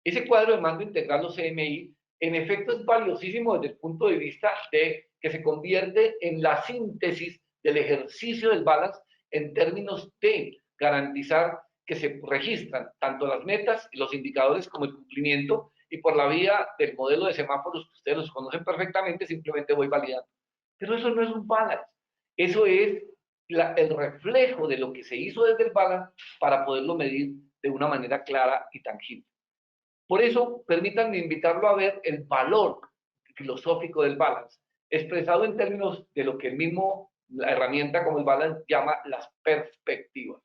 Ese cuadro de mando integral o CMI, en efecto, es valiosísimo desde el punto de vista de que se convierte en la síntesis del ejercicio del Balance en términos de garantizar que se registran tanto las metas y los indicadores como el cumplimiento, y por la vía del modelo de semáforos que ustedes los conocen perfectamente, simplemente voy validando. Pero eso no es un balance, eso es el reflejo de lo que se hizo desde el balance para poderlo medir de una manera clara y tangible. Por eso, permítanme invitarlo a ver el valor filosófico del balance, expresado en términos de lo que el mismo, la herramienta como el balance llama las perspectivas.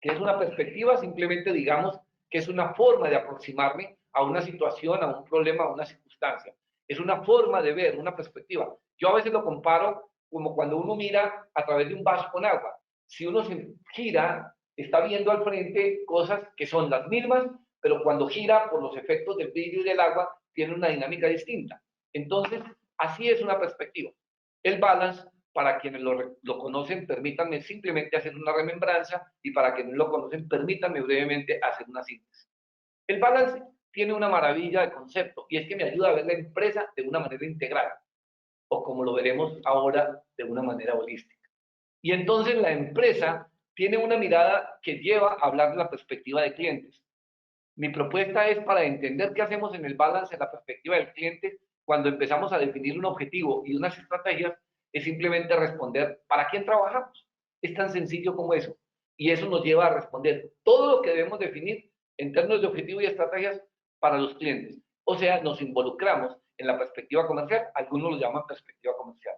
¿Qué es una perspectiva? Simplemente digamos que es una forma de aproximarme a una situación, a un problema, a una circunstancia. Es una forma de ver, una perspectiva. Yo a veces lo comparo como cuando uno mira a través de un vaso con agua. Si uno se gira, está viendo al frente cosas que son las mismas, pero cuando gira por los efectos del vidrio y del agua, tiene una dinámica distinta. Entonces, así es una perspectiva. El balance, para quienes lo conocen, permítanme simplemente hacer una remembranza, y para quienes lo conocen, permítanme brevemente hacer una síntesis. El balance tiene una maravilla de concepto, y es que me ayuda a ver la empresa de una manera integral, o como lo veremos ahora, de una manera holística. Y entonces la empresa tiene una mirada que lleva a hablar de la perspectiva de clientes. Mi propuesta es, para entender qué hacemos en el balance en la perspectiva del cliente, cuando empezamos a definir un objetivo y unas estrategias, es simplemente responder ¿para quién trabajamos? Es tan sencillo como eso. Y eso nos lleva a responder todo lo que debemos definir en términos de objetivo y estrategias para los clientes. O sea, nos involucramos en la perspectiva comercial, algunos lo llaman perspectiva comercial.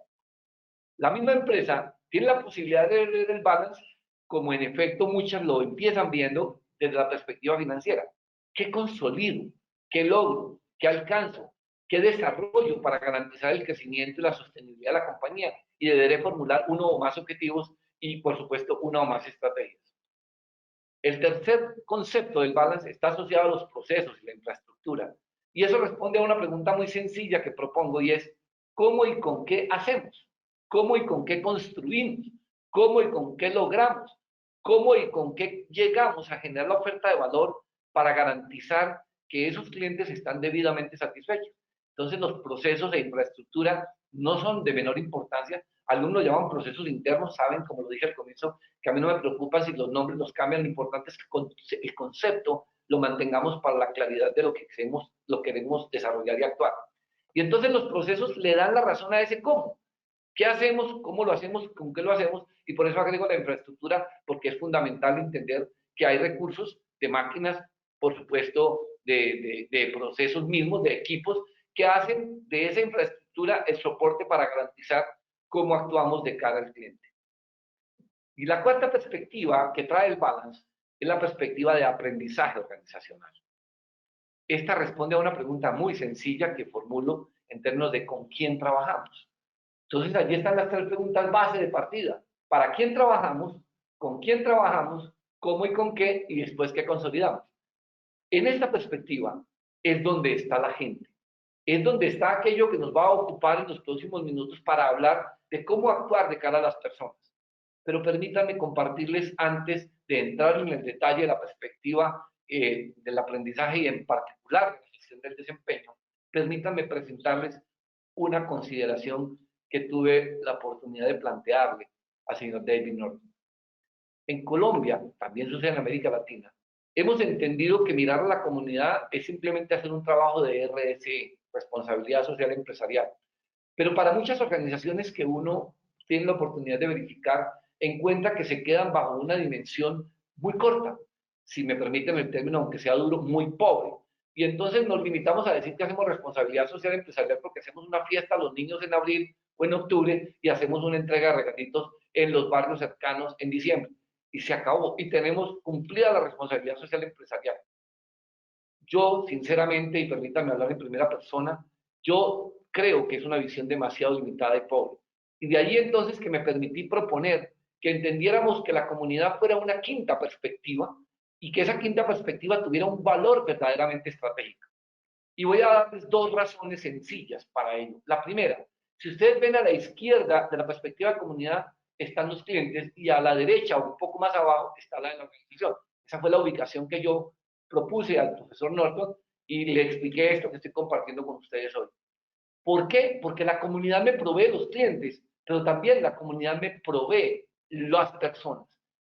La misma empresa tiene la posibilidad de ver el balance como en efecto muchas lo empiezan viendo desde la perspectiva financiera. ¿Qué consolido? ¿Qué logro? ¿Qué alcanzo? ¿Qué desarrollo para garantizar el crecimiento y la sostenibilidad de la compañía? Y deberé formular uno o más objetivos y, por supuesto, una o más estrategias. El tercer concepto del balance está asociado a los procesos y la infraestructura. Y eso responde a una pregunta muy sencilla que propongo, y es ¿cómo y con qué hacemos? ¿Cómo y con qué construimos? ¿Cómo y con qué logramos? ¿Cómo y con qué llegamos a generar la oferta de valor para garantizar que esos clientes están debidamente satisfechos? Entonces, los procesos e infraestructura no son de menor importancia. Algunos lo llaman procesos internos, saben, como lo dije al comienzo, que a mí no me preocupa si los nombres los cambian, lo importante es que el concepto lo mantengamos para la claridad de lo que queremos desarrollar y actuar. Y entonces los procesos le dan la razón a ese cómo. ¿Qué hacemos? ¿Cómo lo hacemos? ¿Con qué lo hacemos? Y por eso agrego la infraestructura, porque es fundamental entender que hay recursos de máquinas, por supuesto, de procesos mismos, de equipos, que hacen de esa infraestructura el soporte para garantizar cómo actuamos de cara al cliente. Y la cuarta perspectiva que trae el balance es la perspectiva de aprendizaje organizacional. Esta responde a una pregunta muy sencilla que formulo en términos de con quién trabajamos. Entonces, allí están las tres preguntas base de partida. ¿Para quién trabajamos? con quién trabajamos, cómo y con qué, y después qué consolidamos. En esta perspectiva es donde está la gente, es donde está aquello que nos va a ocupar en los próximos minutos para hablar de cómo actuar de cara a las personas. Pero permítanme compartirles antes de entrar en el detalle de la perspectiva del aprendizaje y en particular de la gestión del desempeño, permítanme presentarles una consideración que tuve la oportunidad de plantearle al señor David Norton. En Colombia, también sucede en América Latina, hemos entendido que mirar a la comunidad es simplemente hacer un trabajo de RSE, responsabilidad social empresarial. Pero para muchas organizaciones que uno tiene la oportunidad de verificar, encuentra que se quedan bajo una dimensión muy corta, si me permiten el término, aunque sea duro, muy pobre. Y entonces nos limitamos a decir que hacemos responsabilidad social empresarial porque hacemos una fiesta a los niños en abril o en octubre y hacemos una entrega de regalitos en los barrios cercanos en diciembre. Y se acabó. Y tenemos cumplida la responsabilidad social empresarial. Yo, sinceramente, y permítanme hablar en primera persona, yo creo que es una visión demasiado limitada y pobre. Y de ahí entonces que me permití proponer que entendiéramos que la comunidad fuera una quinta perspectiva y que esa quinta perspectiva tuviera un valor verdaderamente estratégico. Y voy a darles dos razones sencillas para ello. La primera, si ustedes ven a la izquierda de la perspectiva de comunidad, están los clientes y a la derecha o un poco más abajo está la de la organización. Esa fue la ubicación que yo propuse al profesor Norton y le expliqué esto que estoy compartiendo con ustedes hoy. ¿Por qué? Porque la comunidad me provee los clientes, pero también la comunidad me provee las personas.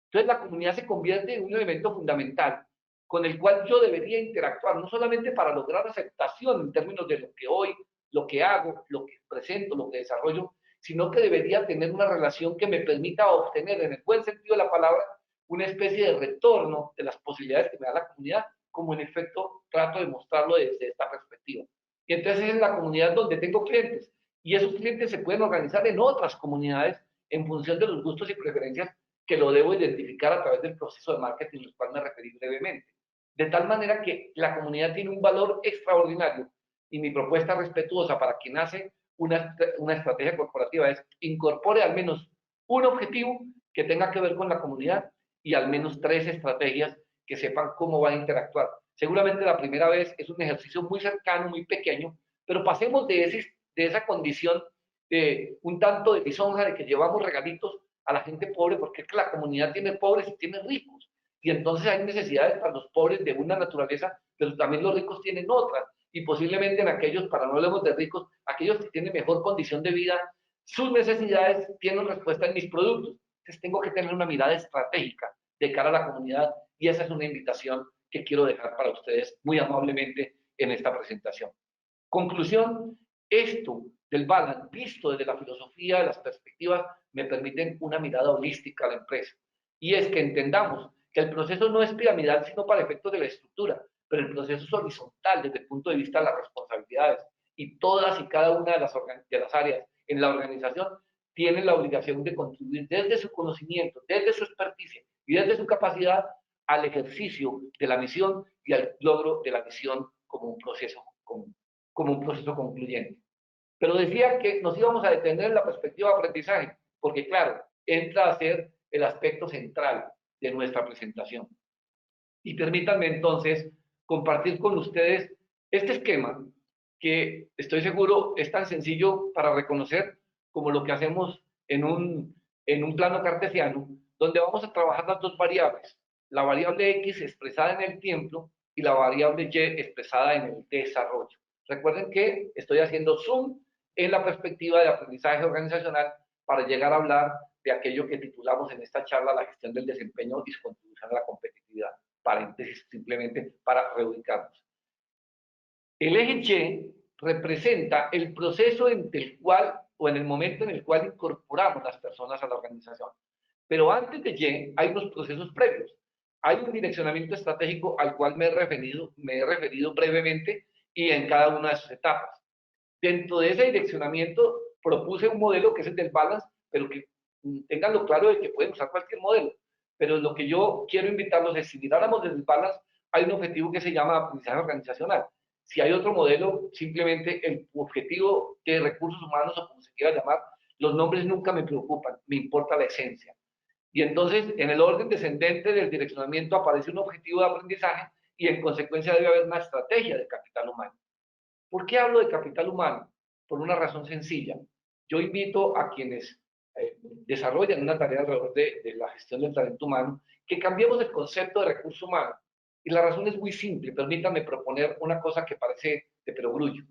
Entonces la comunidad se convierte en un elemento fundamental con el cual yo debería interactuar, no solamente para lograr aceptación en términos de lo que hoy, lo que hago, lo que presento, lo que desarrollo, sino que debería tener una relación que me permita obtener, en el buen sentido de la palabra, una especie de retorno de las posibilidades que me da la comunidad, como en efecto trato de mostrarlo desde esta perspectiva. Y entonces es la comunidad donde tengo clientes, y esos clientes se pueden organizar en otras comunidades en función de los gustos y preferencias que lo debo identificar a través del proceso de marketing, al cual me referí brevemente. De tal manera que la comunidad tiene un valor extraordinario y mi propuesta respetuosa para quien hace una estrategia corporativa es incorpore al menos un objetivo que tenga que ver con la comunidad y al menos 3 estrategias que sepan cómo van a interactuar. Seguramente la primera vez es un ejercicio muy cercano, muy pequeño, pero pasemos de esa condición de un tanto de lisonja de que llevamos regalitos a la gente pobre, porque es que la comunidad tiene pobres y tiene ricos. Y entonces hay necesidades para los pobres de una naturaleza, pero también los ricos tienen otras. Y posiblemente en aquellos, para no hablemos de ricos, aquellos que tienen mejor condición de vida, sus necesidades tienen respuesta en mis productos. Entonces tengo que tener una mirada estratégica de cara a la comunidad y esa es una invitación que quiero dejar para ustedes muy amablemente en esta presentación. Conclusión, esto del balance, visto desde la filosofía, de las perspectivas, me permiten una mirada holística a la empresa. Y es que entendamos que el proceso no es piramidal, sino para efectos de la estructura, pero el proceso es horizontal desde el punto de vista de las responsabilidades. Y todas y cada una de las áreas en la organización tienen la obligación de contribuir desde su conocimiento, desde su experticia y desde su capacidad al ejercicio de la misión y al logro de la misión como un proceso común, como un proceso concluyente. Pero decía que nos íbamos a detener en la perspectiva de aprendizaje, porque claro, entra a ser el aspecto central de nuestra presentación. Y permítanme entonces compartir con ustedes este esquema que estoy seguro es tan sencillo para reconocer como lo que hacemos en un plano cartesiano, donde vamos a trabajar las dos variables, la variable X expresada en el tiempo y la variable Y expresada en el desarrollo. Recuerden que estoy haciendo zoom en la perspectiva de aprendizaje organizacional para llegar a hablar de aquello que titulamos en esta charla la gestión del desempeño y su contribución a la competitividad. Paréntesis simplemente para reubicarnos. El eje Y representa el proceso en el cual o en el momento en el cual incorporamos las personas a la organización. Pero antes de Y hay unos procesos previos. Hay un direccionamiento estratégico al cual me he referido brevemente y en cada una de sus etapas. Dentro de ese direccionamiento propuse un modelo que es el del balance, pero que tenganlo claro de que pueden usar cualquier modelo. Pero lo que yo quiero invitarlos es, si miráramos desde el balance, hay un objetivo que se llama aprendizaje organizacional. Si hay otro modelo, simplemente el objetivo de recursos humanos o como se quiera llamar, los nombres nunca me preocupan, me importa la esencia. Y entonces, en el orden descendente del direccionamiento aparece un objetivo de aprendizaje y en consecuencia debe haber una estrategia de capital humano. ¿Por qué hablo de capital humano? Por una razón sencilla. Yo invito a quienes desarrollan una tarea alrededor de la gestión del talento humano que cambiemos el concepto de recurso humano. Y la razón es muy simple. Permítanme proponer una cosa que parece de perogrullo.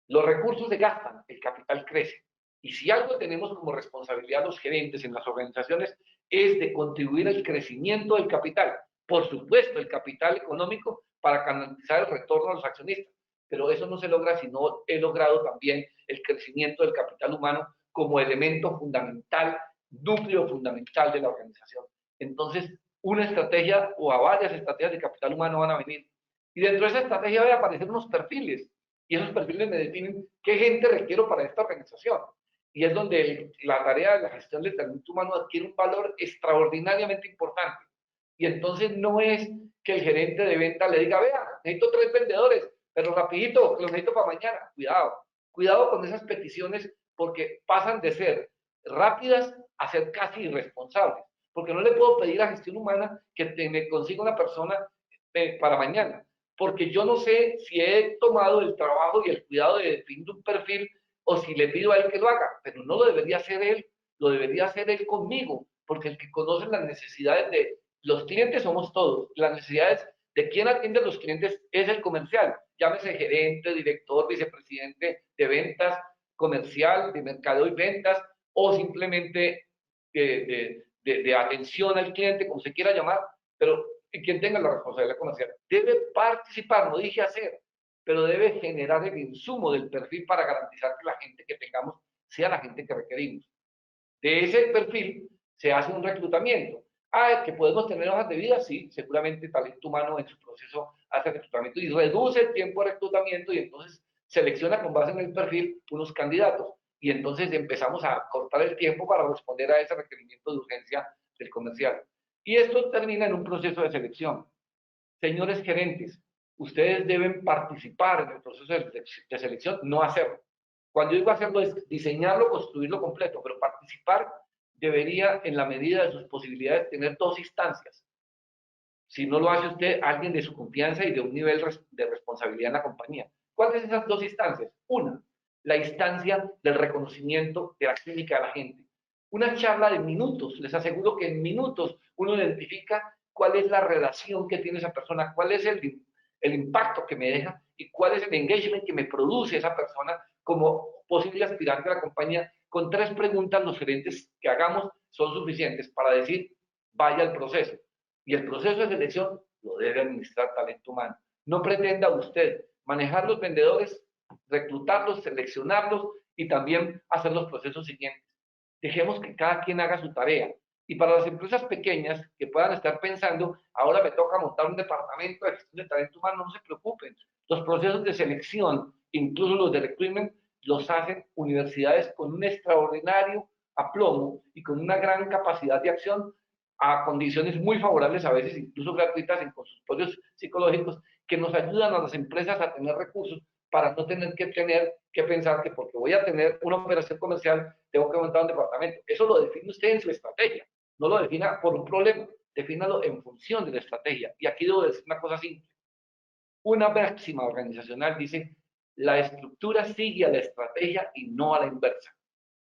Los recursos se gastan, el capital crece. Y si algo tenemos como responsabilidad los gerentes en las organizaciones es de contribuir al crecimiento del capital. Por supuesto, el capital económico para garantizar el retorno a los accionistas. Pero eso no se logra si no he logrado también el crecimiento del capital humano como elemento fundamental, núcleo fundamental de la organización. Entonces, una estrategia o a varias estrategias de capital humano van a venir. Y dentro de esa estrategia van a aparecer unos perfiles y esos perfiles me definen qué gente requiero para esta organización. Y es donde la tarea de la gestión del talento humano adquiere un valor extraordinariamente importante. Y entonces no es que el gerente de venta le diga, vea, necesito 3 vendedores, pero rapidito, los necesito para mañana. Cuidado, cuidado con esas peticiones porque pasan de ser rápidas a ser casi irresponsables. Porque no le puedo pedir a gestión humana que me consiga una persona para mañana porque yo no sé si he tomado el trabajo y el cuidado de definir un perfil o si le pido a él que lo haga, pero no lo debería hacer él, lo debería hacer él conmigo, porque el que conoce las necesidades de los clientes somos todos, las necesidades de quien atiende a los clientes es el comercial, llámese gerente, director, vicepresidente de ventas, comercial, de mercadeo y ventas, o simplemente de atención al cliente, como se quiera llamar, pero quien tenga la responsabilidad comercial debe participar, no dije hacer, pero debe generar el insumo del perfil para garantizar que la gente que tengamos sea la gente que requerimos. De ese perfil se hace un reclutamiento. Ah, que podemos tener hojas de vida, sí, seguramente talento humano en su proceso hace reclutamiento y reduce el tiempo de reclutamiento y entonces selecciona con base en el perfil unos candidatos y entonces empezamos a cortar el tiempo para responder a ese requerimiento de urgencia del comercial. Y esto termina en un proceso de selección. Señores gerentes, ustedes deben participar en el proceso de selección, no hacerlo. Cuando digo hacerlo es diseñarlo, construirlo completo, pero participar debería, en la medida de sus posibilidades, tener 2 instancias. Si no lo hace usted, alguien de su confianza y de un nivel de responsabilidad en la compañía. ¿Cuáles son esas 2 instancias? Una, la instancia del reconocimiento de la clínica de la gente. Una charla de minutos, les aseguro que en minutos uno identifica cuál es la relación que tiene esa persona, cuál es el impacto que me deja y cuál es el engagement que me produce esa persona como posible aspirante a la compañía. Con 3 preguntas los gerentes que hagamos son suficientes para decir, vaya al proceso. Y el proceso de selección lo debe administrar talento humano. No pretenda usted manejar los vendedores, reclutarlos, seleccionarlos y también hacer los procesos siguientes. Dejemos que cada quien haga su tarea. Y para las empresas pequeñas que puedan estar pensando, ahora me toca montar un departamento de gestión de talento humano, no se preocupen. Los procesos de selección, incluso los de recruitment, los hacen universidades con un extraordinario aplomo y con una gran capacidad de acción a condiciones muy favorables, a veces incluso gratuitas en consultorios psicológicos, que nos ayudan a las empresas a tener recursos para no tener que pensar que porque voy a tener una operación comercial, tengo que montar un departamento. Eso lo define usted en su estrategia, no lo defina por un problema, defínalo en función de la estrategia. Y aquí debo decir una cosa simple. Una máxima organizacional dice, la estructura sigue a la estrategia y no a la inversa.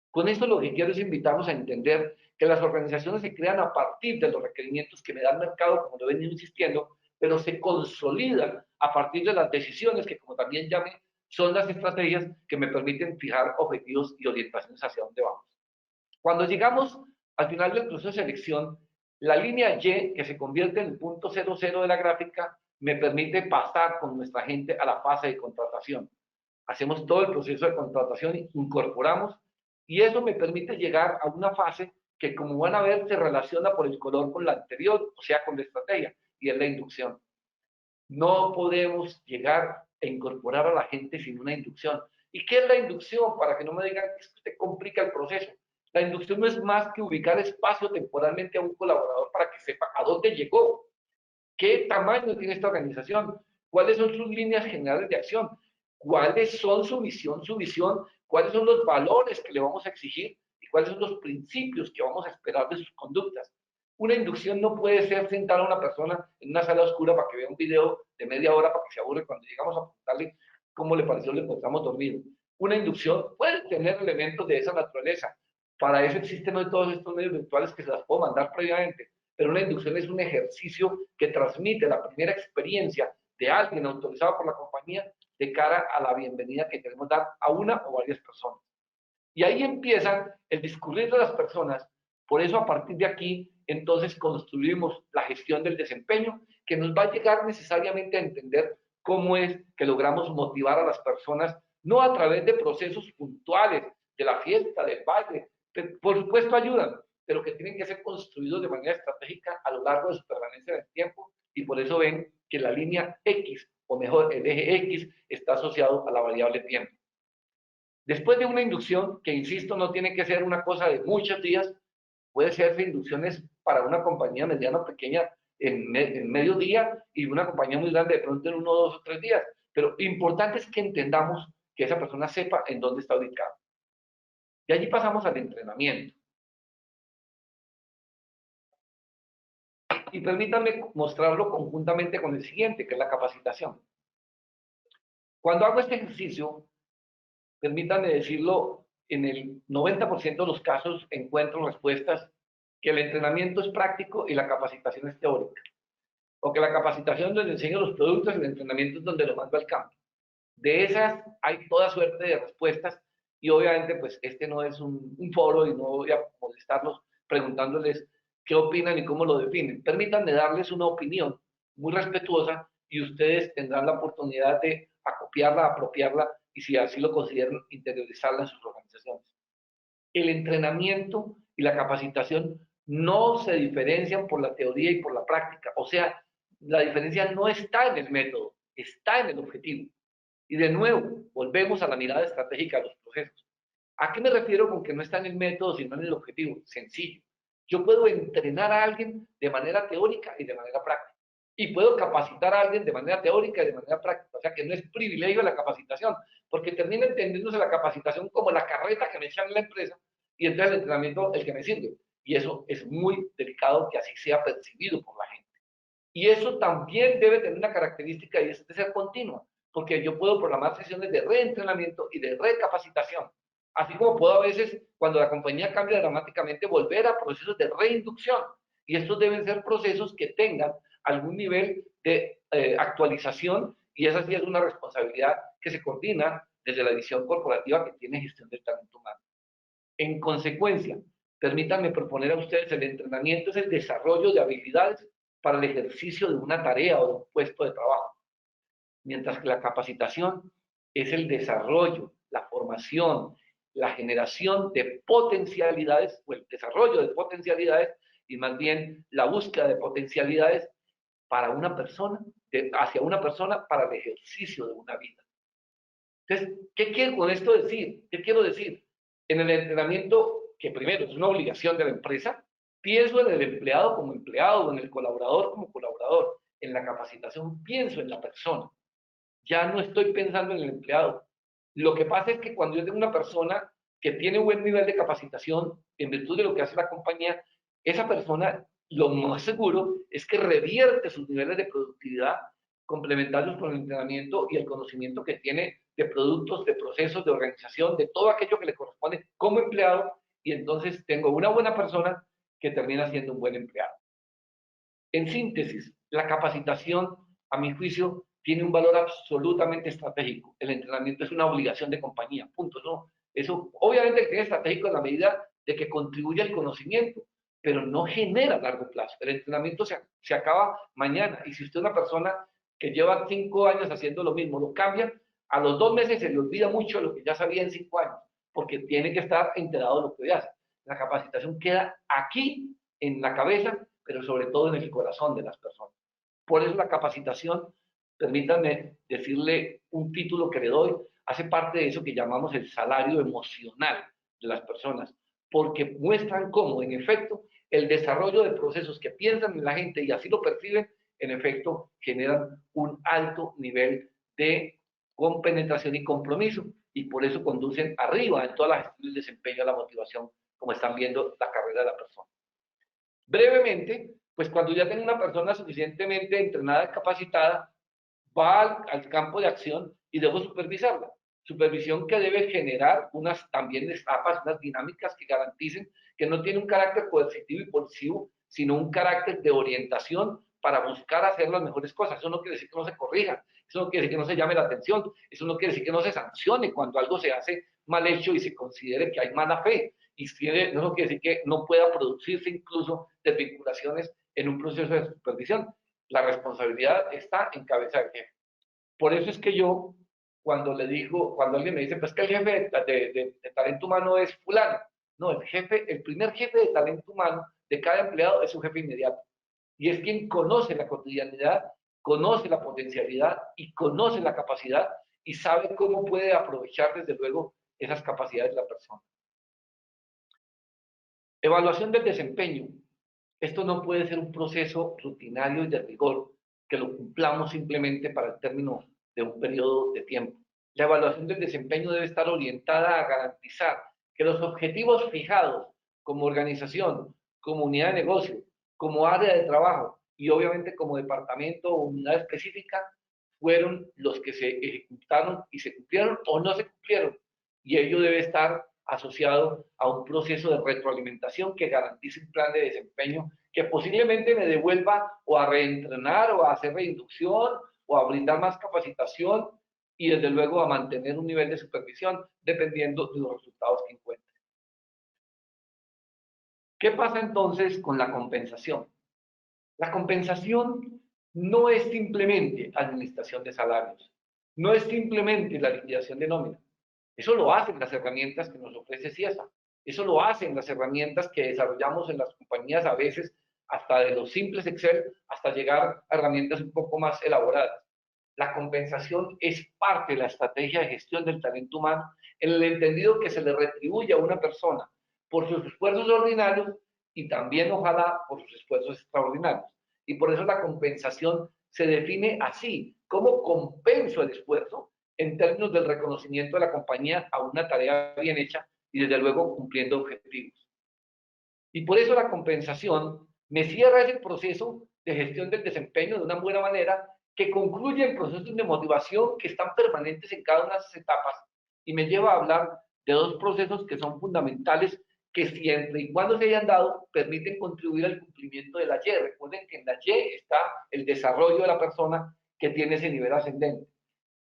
Con esto lo que quiero es invitarnos a entender que las organizaciones se crean a partir de los requerimientos que me da el mercado, como lo he venido insistiendo, pero se consolidan a partir de las decisiones que, como también llamé, son las estrategias que me permiten fijar objetivos y orientaciones hacia dónde vamos. Cuando llegamos al final del proceso de selección, la línea Y, que se convierte en el punto 00 de la gráfica, me permite pasar con nuestra gente a la fase de contratación. Hacemos todo el proceso de contratación, incorporamos y eso me permite llegar a una fase que, como van a ver, se relaciona por el color con la anterior, o sea, con la estrategia, y es la inducción. No podemos llegar a incorporar a la gente sin una inducción. ¿Y qué es la inducción? Para que no me digan que usted complica el proceso. La inducción no es más que ubicar espacio temporalmente a un colaborador para que sepa a dónde llegó, qué tamaño tiene esta organización, cuáles son sus líneas generales de acción, cuáles son su visión, cuáles son los valores que le vamos a exigir y cuáles son los principios que vamos a esperar de sus conductas. Una inducción no puede ser sentar a una persona en una sala oscura para que vea un video de media hora para que se aburre. Cuando llegamos a preguntarle cómo le pareció, le encontramos dormido. Una inducción puede tener elementos de esa naturaleza. Para eso existen hoy todos estos medios virtuales que se las puedo mandar previamente. Pero una inducción es un ejercicio que transmite la primera experiencia de alguien autorizado por la compañía de cara a la bienvenida que queremos dar a una o varias personas. Y ahí empieza el discurrir de las personas. Por eso, a partir de aquí, entonces construimos la gestión del desempeño, que nos va a llegar necesariamente a entender cómo es que logramos motivar a las personas, no a través de procesos puntuales, de la fiesta, del baile, que por supuesto ayudan, pero que tienen que ser construidos de manera estratégica a lo largo de su permanencia en el tiempo, y por eso ven que la línea X, o mejor, el eje X, está asociado a la variable tiempo. Después de una inducción, que insisto, no tiene que ser una cosa de muchos días, puede ser inducciones para una compañía mediana o pequeña en medio día y una compañía muy grande de pronto en 1, 2 o 3 días. Pero importante es que entendamos que esa persona sepa en dónde está ubicada. Y allí pasamos al entrenamiento. Y permítanme mostrarlo conjuntamente con el siguiente, que es la capacitación. Cuando hago este ejercicio, permítanme decirlo, en el 90% de los casos encuentro respuestas que el entrenamiento es práctico y la capacitación es teórica. O que la capacitación es donde enseño los productos y el entrenamiento es donde lo mando al campo. De esas hay toda suerte de respuestas y obviamente pues este no es un foro y no voy a molestarlos preguntándoles qué opinan y cómo lo definen. Permítanme darles una opinión muy respetuosa y ustedes tendrán la oportunidad de acopiarla, apropiarla y si así lo consideran, interiorizarla en sus organizaciones. El entrenamiento y la capacitación no se diferencian por la teoría y por la práctica. O sea, la diferencia no está en el método, está en el objetivo. Y de nuevo, volvemos a la mirada estratégica de los procesos. ¿A qué me refiero con que no está en el método, sino en el objetivo? Sencillo. Yo puedo entrenar a alguien de manera teórica y de manera práctica. Y puedo capacitar a alguien de manera teórica y de manera práctica. O sea, que no es privilegio la capacitación, porque termina entendiéndose la capacitación como la carreta que me echan en la empresa y entonces el entrenamiento el que me sirve. Y eso es muy delicado que así sea percibido por la gente. Y eso también debe tener una característica y es de ser continua, porque yo puedo programar sesiones de reentrenamiento y de recapacitación, así como puedo a veces, cuando la compañía cambia dramáticamente, volver a procesos de reinducción. Y estos deben ser procesos que tengan algún nivel de actualización y esa sí es una responsabilidad que se coordina desde la visión corporativa que tiene gestión del talento humano. En consecuencia, permítanme proponer a ustedes el entrenamiento es el desarrollo de habilidades para el ejercicio de una tarea o de un puesto de trabajo, mientras que la capacitación es el desarrollo, la formación, la generación de potencialidades o el desarrollo de potencialidades y más bien la búsqueda de potencialidades para una persona, hacia una persona para el ejercicio de una vida. Entonces, ¿qué quiero con esto decir? ¿Qué quiero decir? En el entrenamiento, que primero es una obligación de la empresa, pienso en el empleado como empleado, en el colaborador como colaborador. En la capacitación pienso en la persona. Ya no estoy pensando en el empleado. Lo que pasa es que cuando yo tengo una persona que tiene un buen nivel de capacitación en virtud de lo que hace la compañía, esa persona lo más seguro es que revierte sus niveles de productividad complementarios con el entrenamiento y el conocimiento que tiene de productos, de procesos, de organización, de todo aquello que le corresponde como empleado y entonces tengo una buena persona que termina siendo un buen empleado. En síntesis, la capacitación, a mi juicio, tiene un valor absolutamente estratégico. El entrenamiento es una obligación de compañía, punto. ¿No? Eso obviamente que es estratégico en la medida de que contribuye al conocimiento, pero no genera a largo plazo. El entrenamiento se acaba mañana y si usted es una persona que lleva 5 años haciendo lo mismo, lo cambia, a los 2 meses se le olvida mucho lo que ya sabía en 5 años, porque tiene que estar enterado de lo que hoy hace. La capacitación queda aquí, en la cabeza, pero sobre todo en el corazón de las personas. Por eso la capacitación, permítanme decirle un título que le doy, hace parte de eso que llamamos el salario emocional de las personas, porque muestran cómo, en efecto, el desarrollo de procesos que piensan en la gente y así lo perciben, en efecto, generan un alto nivel de compenetración y compromiso, y por eso conducen arriba en todas las gestiones del desempeño a la motivación, como están viendo la carrera de la persona. Brevemente, pues cuando ya tenga una persona suficientemente entrenada y capacitada, va al campo de acción y debo supervisarla. Supervisión que debe generar unas también etapas, unas dinámicas que garanticen que no tiene un carácter coercitivo y positivo, sino un carácter de orientación para buscar hacer las mejores cosas. Eso no quiere decir que no se corrija, eso no quiere decir que no se llame la atención, eso no quiere decir que no se sancione cuando algo se hace mal hecho y se considere que hay mala fe. Y eso quiere decir que no pueda producirse incluso desvinculaciones en un proceso de supervisión. La responsabilidad está en cabeza del jefe. Por eso es que yo, cuando alguien me dice, pues que el jefe de talento humano es fulano, no, el primer jefe de talento humano de cada empleado es su jefe inmediato. Y es quien conoce la cotidianidad, conoce la potencialidad y conoce la capacidad y sabe cómo puede aprovechar desde luego esas capacidades de la persona. Evaluación del desempeño. Esto no puede ser un proceso rutinario y de rigor que lo cumplamos simplemente para el término de un periodo de tiempo. La evaluación del desempeño debe estar orientada a garantizar que los objetivos fijados como organización, como unidad de negocio, como área de trabajo y obviamente como departamento o unidad específica fueron los que se ejecutaron y se cumplieron o no se cumplieron. Y ello debe estar asociado a un proceso de retroalimentación que garantice un plan de desempeño que posiblemente me devuelva o a reentrenar o a hacer reinducción o a brindar más capacitación y desde luego a mantener un nivel de supervisión dependiendo de los resultados que encuentre. ¿Qué pasa entonces con la compensación? La compensación no es simplemente administración de salarios, no es simplemente la liquidación de nómina. Eso lo hacen las herramientas que nos ofrece CIESA. Eso lo hacen las herramientas que desarrollamos en las compañías a veces, hasta de los simples Excel, hasta llegar a herramientas un poco más elaboradas. La compensación es parte de la estrategia de gestión del talento humano en el entendido que se le retribuye a una persona por sus esfuerzos ordinarios y también, ojalá, por sus esfuerzos extraordinarios. Y por eso la compensación se define así: ¿cómo compenso el esfuerzo en términos del reconocimiento de la compañía a una tarea bien hecha y desde luego cumpliendo objetivos? Y por eso la compensación me cierra ese proceso de gestión del desempeño de una buena manera, que concluye en procesos de motivación que están permanentes en cada una de esas etapas y me lleva a hablar de dos procesos que son fundamentales, que siempre y cuando se hayan dado permiten contribuir al cumplimiento de la Y. Recuerden que en la Y está el desarrollo de la persona que tiene ese nivel ascendente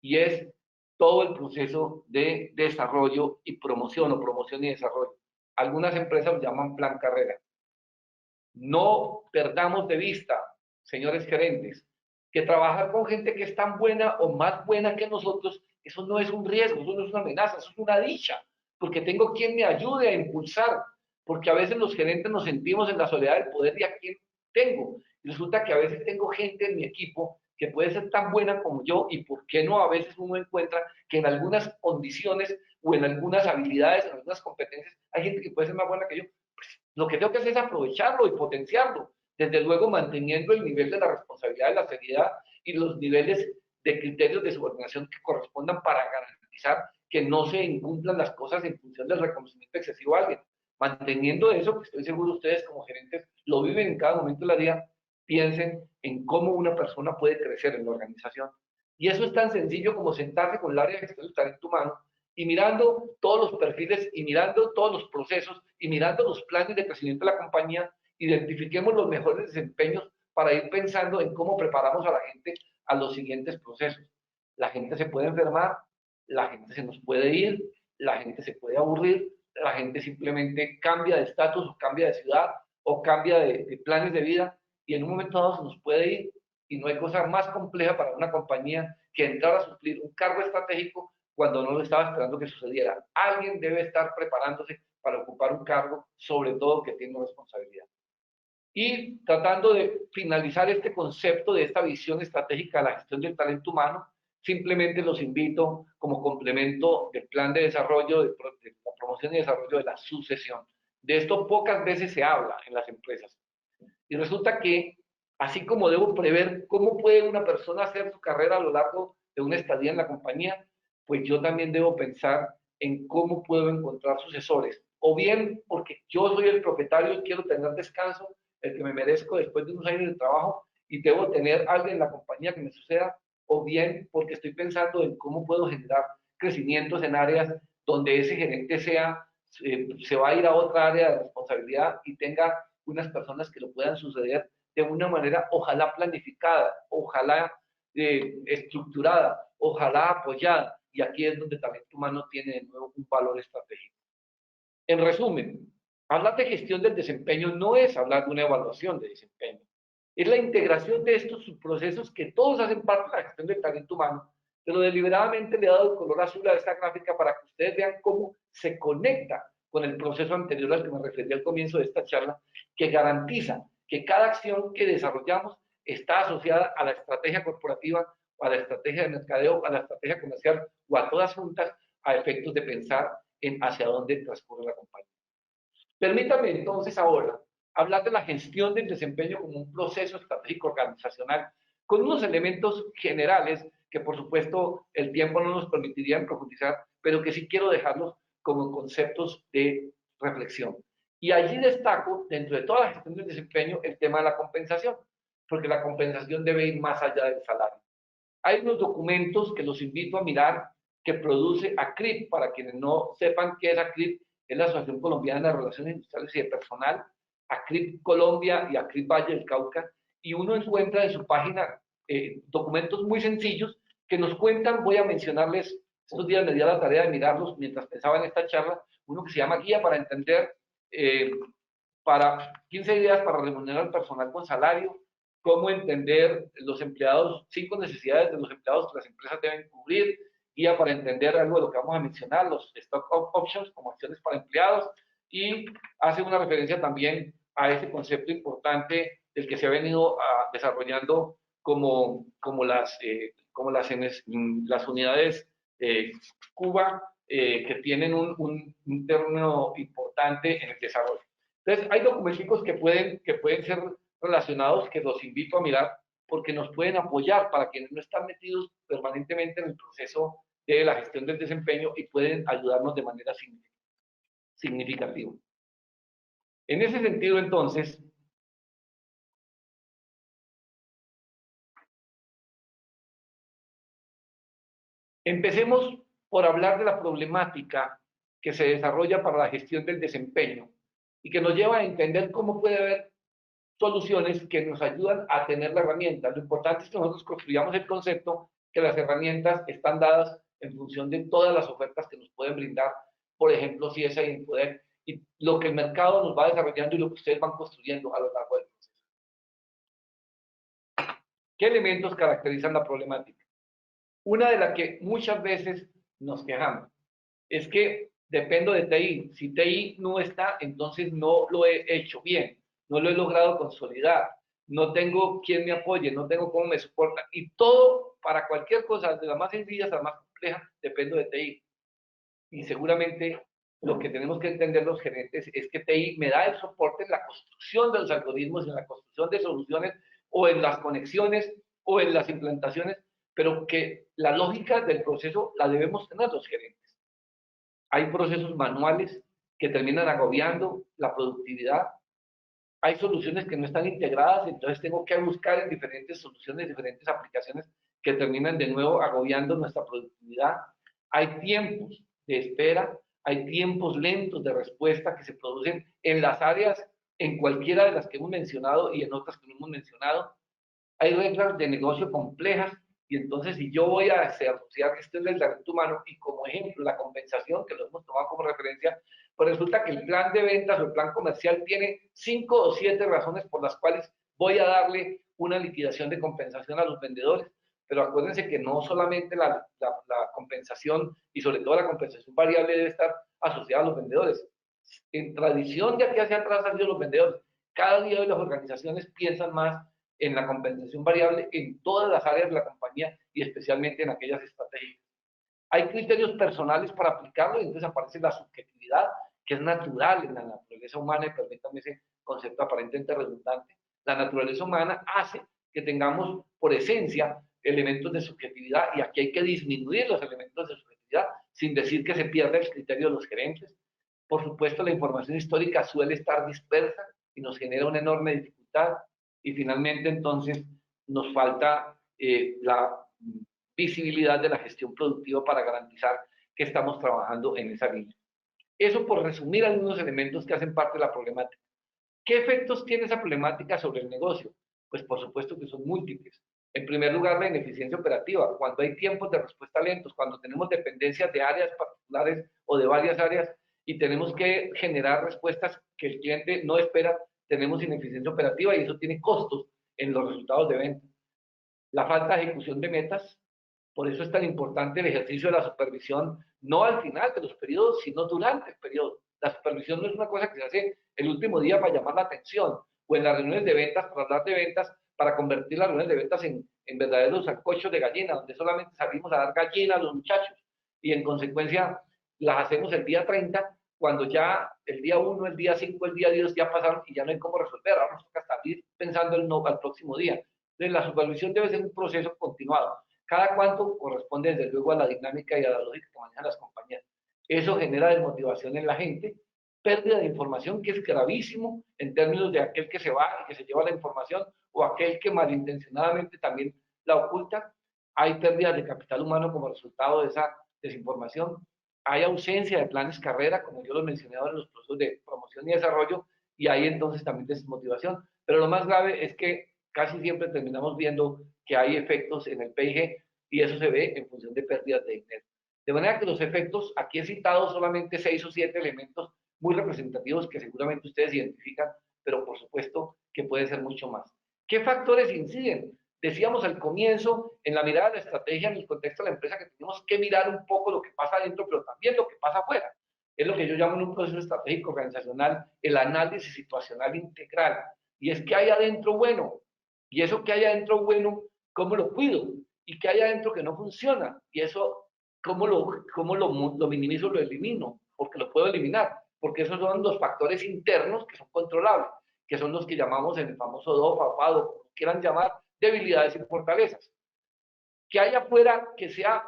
y es todo el proceso de desarrollo y promoción, o promoción y desarrollo. Algunas empresas lo llaman plan carrera. No perdamos de vista, señores gerentes, que trabajar con gente que es tan buena o más buena que nosotros, eso no es un riesgo, eso no es una amenaza, eso es una dicha, porque tengo quien me ayude a impulsar, porque a veces los gerentes nos sentimos en la soledad del poder y a quién tengo. Y resulta que a veces tengo gente en mi equipo que puede ser tan buena como yo, y por qué no a veces uno encuentra que en algunas condiciones o en algunas habilidades, en algunas competencias, hay gente que puede ser más buena que yo. Lo que tengo que hacer es aprovecharlo y potenciarlo, desde luego manteniendo el nivel de la responsabilidad, de la seriedad y los niveles de criterios de subordinación que correspondan para garantizar que no se incumplan las cosas en función del reconocimiento excesivo a alguien. Manteniendo eso, que estoy seguro ustedes como gerentes lo viven en cada momento de la vida, piensen en cómo una persona puede crecer en la organización. Y eso es tan sencillo como sentarse con el área de gestión del talento humano y mirando todos los perfiles y mirando todos los procesos y mirando los planes de crecimiento de la compañía, identifiquemos los mejores desempeños para ir pensando en cómo preparamos a la gente a los siguientes procesos. La gente se puede enfermar, la gente se nos puede ir, la gente se puede aburrir, la gente simplemente cambia de estatus o cambia de ciudad o cambia de planes de vida y en un momento dado se nos puede ir, y no hay cosa más compleja para una compañía que entrar a suplir un cargo estratégico cuando no lo estaba esperando que sucediera. Alguien debe estar preparándose para ocupar un cargo, sobre todo que tiene responsabilidad. Y tratando de finalizar este concepto de esta visión estratégica de la gestión del talento humano, simplemente los invito como complemento del plan de desarrollo, de la promoción y desarrollo de la sucesión. De esto pocas veces se habla en las empresas. Y resulta que, así como debo prever cómo puede una persona hacer su carrera a lo largo de una estadía en la compañía, pues yo también debo pensar en cómo puedo encontrar sucesores. O bien porque yo soy el propietario y quiero tener descanso el que me merezco después de unos años de trabajo y debo tener algo en la compañía que me suceda, o bien porque estoy pensando en cómo puedo generar crecimientos en áreas donde ese gerente se va a ir a otra área de responsabilidad y tenga unas personas que lo puedan suceder de una manera ojalá planificada, ojalá estructurada, ojalá apoyada. Y aquí es donde talento humano tiene de nuevo un valor estratégico. En resumen, hablar de gestión del desempeño no es hablar de una evaluación de desempeño, es la integración de estos subprocesos que todos hacen parte de la gestión del talento humano, pero deliberadamente le he dado el color azul a esta gráfica para que ustedes vean cómo se conecta con el proceso anterior al que me referí al comienzo de esta charla, que garantiza que cada acción que desarrollamos está asociada a la estrategia corporativa, a la estrategia de mercadeo, a la estrategia comercial o a todas juntas a efectos de pensar en hacia dónde transcurre la compañía. Permítame entonces ahora hablar de la gestión del desempeño como un proceso estratégico organizacional con unos elementos generales que por supuesto el tiempo no nos permitiría profundizar, pero que sí quiero dejarlos como conceptos de reflexión. Y allí destaco, dentro de toda la gestión del desempeño, el tema de la compensación, porque la compensación debe ir más allá del salario. Hay unos documentos que los invito a mirar que produce ACRIP. Para quienes no sepan qué es ACRIP, es la Asociación Colombiana de Relaciones Industriales y de Personal, ACRIP Colombia y ACRIP Valle del Cauca, y uno encuentra en su página documentos muy sencillos que nos cuentan. Voy a mencionarles, estos días me di a la tarea de mirarlos mientras pensaba en esta charla, uno que se llama Guía para Entender, para 15 ideas para remunerar al personal con salario, cómo entender los empleados, 5 necesidades de los empleados que las empresas deben cubrir, guía para entender algo de lo que vamos a mencionar, los stock options como acciones para empleados, y hace una referencia también a ese concepto importante del que se ha venido desarrollando como las unidades Cuba, que tienen un término importante en el desarrollo. Entonces, hay documentos que pueden ser relacionados, que los invito a mirar, porque nos pueden apoyar para quienes no están metidos permanentemente en el proceso de la gestión del desempeño y pueden ayudarnos de manera significativa. En ese sentido, entonces, empecemos por hablar de la problemática que se desarrolla para la gestión del desempeño y que nos lleva a entender cómo puede haber soluciones que nos ayudan a tener la herramienta. Lo importante es que nosotros construyamos el concepto que las herramientas están dadas en función de todas las ofertas que nos pueden brindar, por ejemplo, si es en poder, y lo que el mercado nos va desarrollando y lo que ustedes van construyendo a lo largo del proceso. ¿Qué elementos caracterizan la problemática? Una de las que muchas veces nos quejamos es que dependo de TI. Si TI no está, entonces no lo he hecho bien, no lo he logrado consolidar, no tengo quien me apoye, no tengo cómo me soporta. Y todo, para cualquier cosa, de la más sencilla a la más compleja, dependo de TI. Y seguramente lo que tenemos que entender los gerentes es que TI me da el soporte en la construcción de los algoritmos, en la construcción de soluciones, o en las conexiones, o en las implantaciones, pero que la lógica del proceso la debemos tener los gerentes. Hay procesos manuales que terminan agobiando la productividad. Hay soluciones que no están integradas, entonces tengo que buscar en diferentes soluciones, diferentes aplicaciones que terminan de nuevo agobiando nuestra productividad. Hay tiempos de espera, hay tiempos lentos de respuesta que se producen en las áreas, en cualquiera de las que hemos mencionado y en otras que no hemos mencionado. Hay reglas de negocio complejas. Y entonces, si yo voy a asociar esto es el talento humano y como ejemplo la compensación, que lo hemos tomado como referencia, pues resulta que el plan de ventas o el plan comercial tiene 5 o 7 razones por las cuales voy a darle una liquidación de compensación a los vendedores. Pero acuérdense que no solamente la compensación y sobre todo la compensación variable debe estar asociada a los vendedores. En tradición de aquí hacia atrás han sido los vendedores. Cada día hoy las organizaciones piensan más en la compensación variable en todas las áreas de la compañía y especialmente en aquellas estratégicas. Hay criterios personales para aplicarlo y entonces aparece la subjetividad, que es natural en la naturaleza humana, y permítanme ese concepto aparentemente redundante. La naturaleza humana hace que tengamos por esencia elementos de subjetividad y aquí hay que disminuir los elementos de subjetividad sin decir que se pierda el criterio de los gerentes. Por supuesto, la información histórica suele estar dispersa y nos genera una enorme dificultad. Y finalmente, entonces, nos falta la visibilidad de la gestión productiva para garantizar que estamos trabajando en esa línea. Eso por resumir algunos elementos que hacen parte de la problemática. ¿Qué efectos tiene esa problemática sobre el negocio? Pues por supuesto que son múltiples. En primer lugar, la ineficiencia operativa. Cuando hay tiempos de respuesta lentos, cuando tenemos dependencias de áreas particulares o de varias áreas y tenemos que generar respuestas que el cliente no espera, tenemos ineficiencia operativa y eso tiene costos en los resultados de venta. La falta de ejecución de metas, por eso es tan importante el ejercicio de la supervisión, no al final de los periodos, sino durante el periodo. La supervisión no es una cosa que se hace el último día para llamar la atención, o en las reuniones de ventas, para hablar de ventas, para convertir las reuniones de ventas en verdaderos sancochos de gallina, donde solamente salimos a dar gallina a los muchachos, y en consecuencia las hacemos el día 30, cuando ya el día 1, el día 5, el día 10 ya pasaron y ya no hay cómo resolver, ahora nos toca salir pensando el no al próximo día. Entonces la supervisión debe ser un proceso continuado. Cada cuánto corresponde desde luego a la dinámica y a la lógica que manejan las compañías. Eso genera desmotivación en la gente, pérdida de información que es gravísimo en términos de aquel que se va y que se lleva la información o aquel que malintencionadamente también la oculta. Hay pérdidas de capital humano como resultado de esa desinformación. Hay ausencia de planes carrera, como yo lo mencioné ahora en los procesos de promoción y desarrollo, y hay entonces también desmotivación. Pero lo más grave es que casi siempre terminamos viendo que hay efectos en el PIG y eso se ve en función de pérdidas de dinero. De manera que los efectos, aquí he citado solamente 6 o 7 elementos muy representativos que seguramente ustedes identifican, pero por supuesto que puede ser mucho más. ¿Qué factores inciden? Decíamos al comienzo, en la mirada de la estrategia, en el contexto de la empresa, que tenemos que mirar un poco lo que pasa adentro, pero también lo que pasa afuera. Es lo que yo llamo en un proceso estratégico organizacional el análisis situacional integral. Y es que hay adentro bueno, y eso que hay adentro bueno, ¿cómo lo cuido? Y que hay adentro que no funciona, y eso, ¿cómo lo minimizo, lo elimino? Porque lo puedo eliminar, porque esos son los factores internos que son controlables, que son los que llamamos en el famoso DOFA, FADO, como quieran llamar, debilidades y fortalezas. Que haya afuera que sea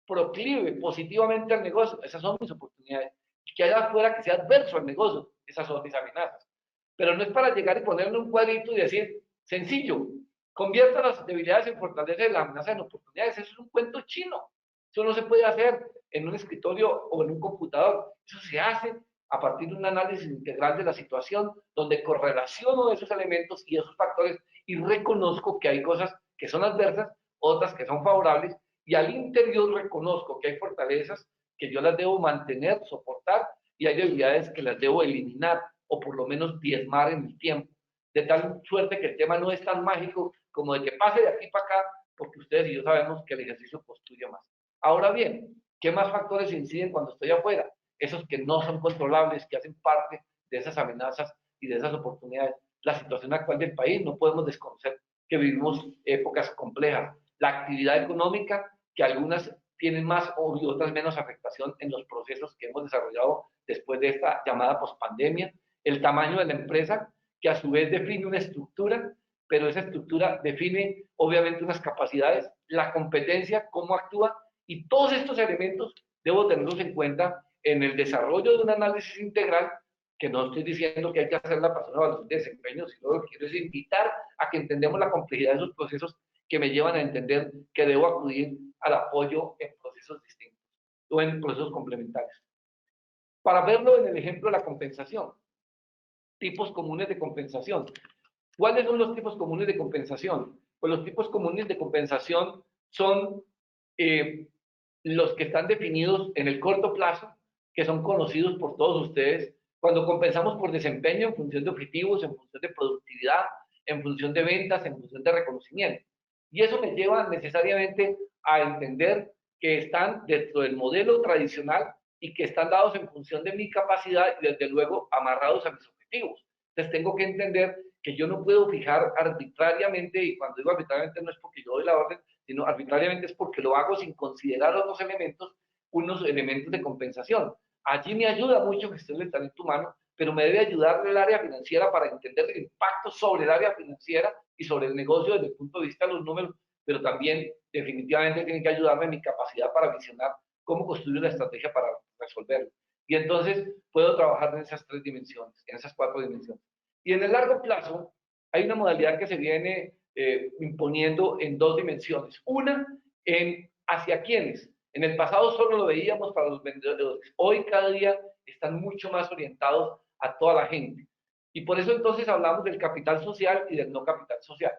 proclive positivamente al negocio, esas son mis oportunidades. Que haya afuera que sea adverso al negocio, esas son mis amenazas. Pero no es para llegar y ponerle un cuadrito y decir, sencillo, convierta las debilidades en fortalezas y las amenazas en oportunidades. Eso es un cuento chino. Eso no se puede hacer en un escritorio o en un computador. Eso se hace a partir de un análisis integral de la situación, donde correlaciono esos elementos y esos factores y reconozco que hay cosas que son adversas, otras que son favorables, y al interior reconozco que hay fortalezas que yo las debo mantener, soportar, y hay debilidades que las debo eliminar o por lo menos diezmar en el tiempo. De tal suerte que el tema no es tan mágico como de que pase de aquí para acá, porque ustedes y yo sabemos que el ejercicio construye más. Ahora bien, ¿qué más factores inciden cuando estoy afuera? Esos que no son controlables, que hacen parte de esas amenazas y de esas oportunidades. La situación actual del país, no podemos desconocer que vivimos épocas complejas. La actividad económica, que algunas tienen más o otras menos afectación en los procesos que hemos desarrollado después de esta llamada pospandemia. El tamaño de la empresa, que a su vez define una estructura, pero esa estructura define obviamente unas capacidades, la competencia, cómo actúa, y todos estos elementos debo tenerlos en cuenta en el desarrollo de un análisis integral, que no estoy diciendo que hay que hacer la persona de evaluación de desempeño, sino lo que quiero es invitar a que entendamos la complejidad de esos procesos que me llevan a entender que debo acudir al apoyo en procesos distintos o en procesos complementarios. Para verlo en el ejemplo de la compensación, tipos comunes de compensación. ¿Cuáles son los tipos comunes de compensación? Pues los tipos comunes de compensación son los que están definidos en el corto plazo, que son conocidos por todos ustedes, cuando compensamos por desempeño en función de objetivos, en función de productividad, en función de ventas, en función de reconocimiento. Y eso me lleva necesariamente a entender que están dentro del modelo tradicional y que están dados en función de mi capacidad y desde luego amarrados a mis objetivos. Entonces tengo que entender que yo no puedo fijar arbitrariamente, y cuando digo arbitrariamente no es porque yo doy la orden, sino arbitrariamente es porque lo hago sin considerar otros elementos, unos elementos de compensación. Allí me ayuda mucho gestión del talento humano, pero me debe ayudar el área financiera para entender el impacto sobre el área financiera y sobre el negocio desde el punto de vista de los números, pero también definitivamente tiene que ayudarme mi capacidad para visionar cómo construir una estrategia para resolverlo. Y entonces puedo trabajar en esas 3 dimensiones, en esas 4 dimensiones. Y en el largo plazo hay una modalidad que se viene imponiendo en dos dimensiones. Una, en hacia quiénes. En el pasado solo lo veíamos para los vendedores. Hoy cada día están mucho más orientados a toda la gente. Y por eso entonces hablamos del capital social y del no capital social.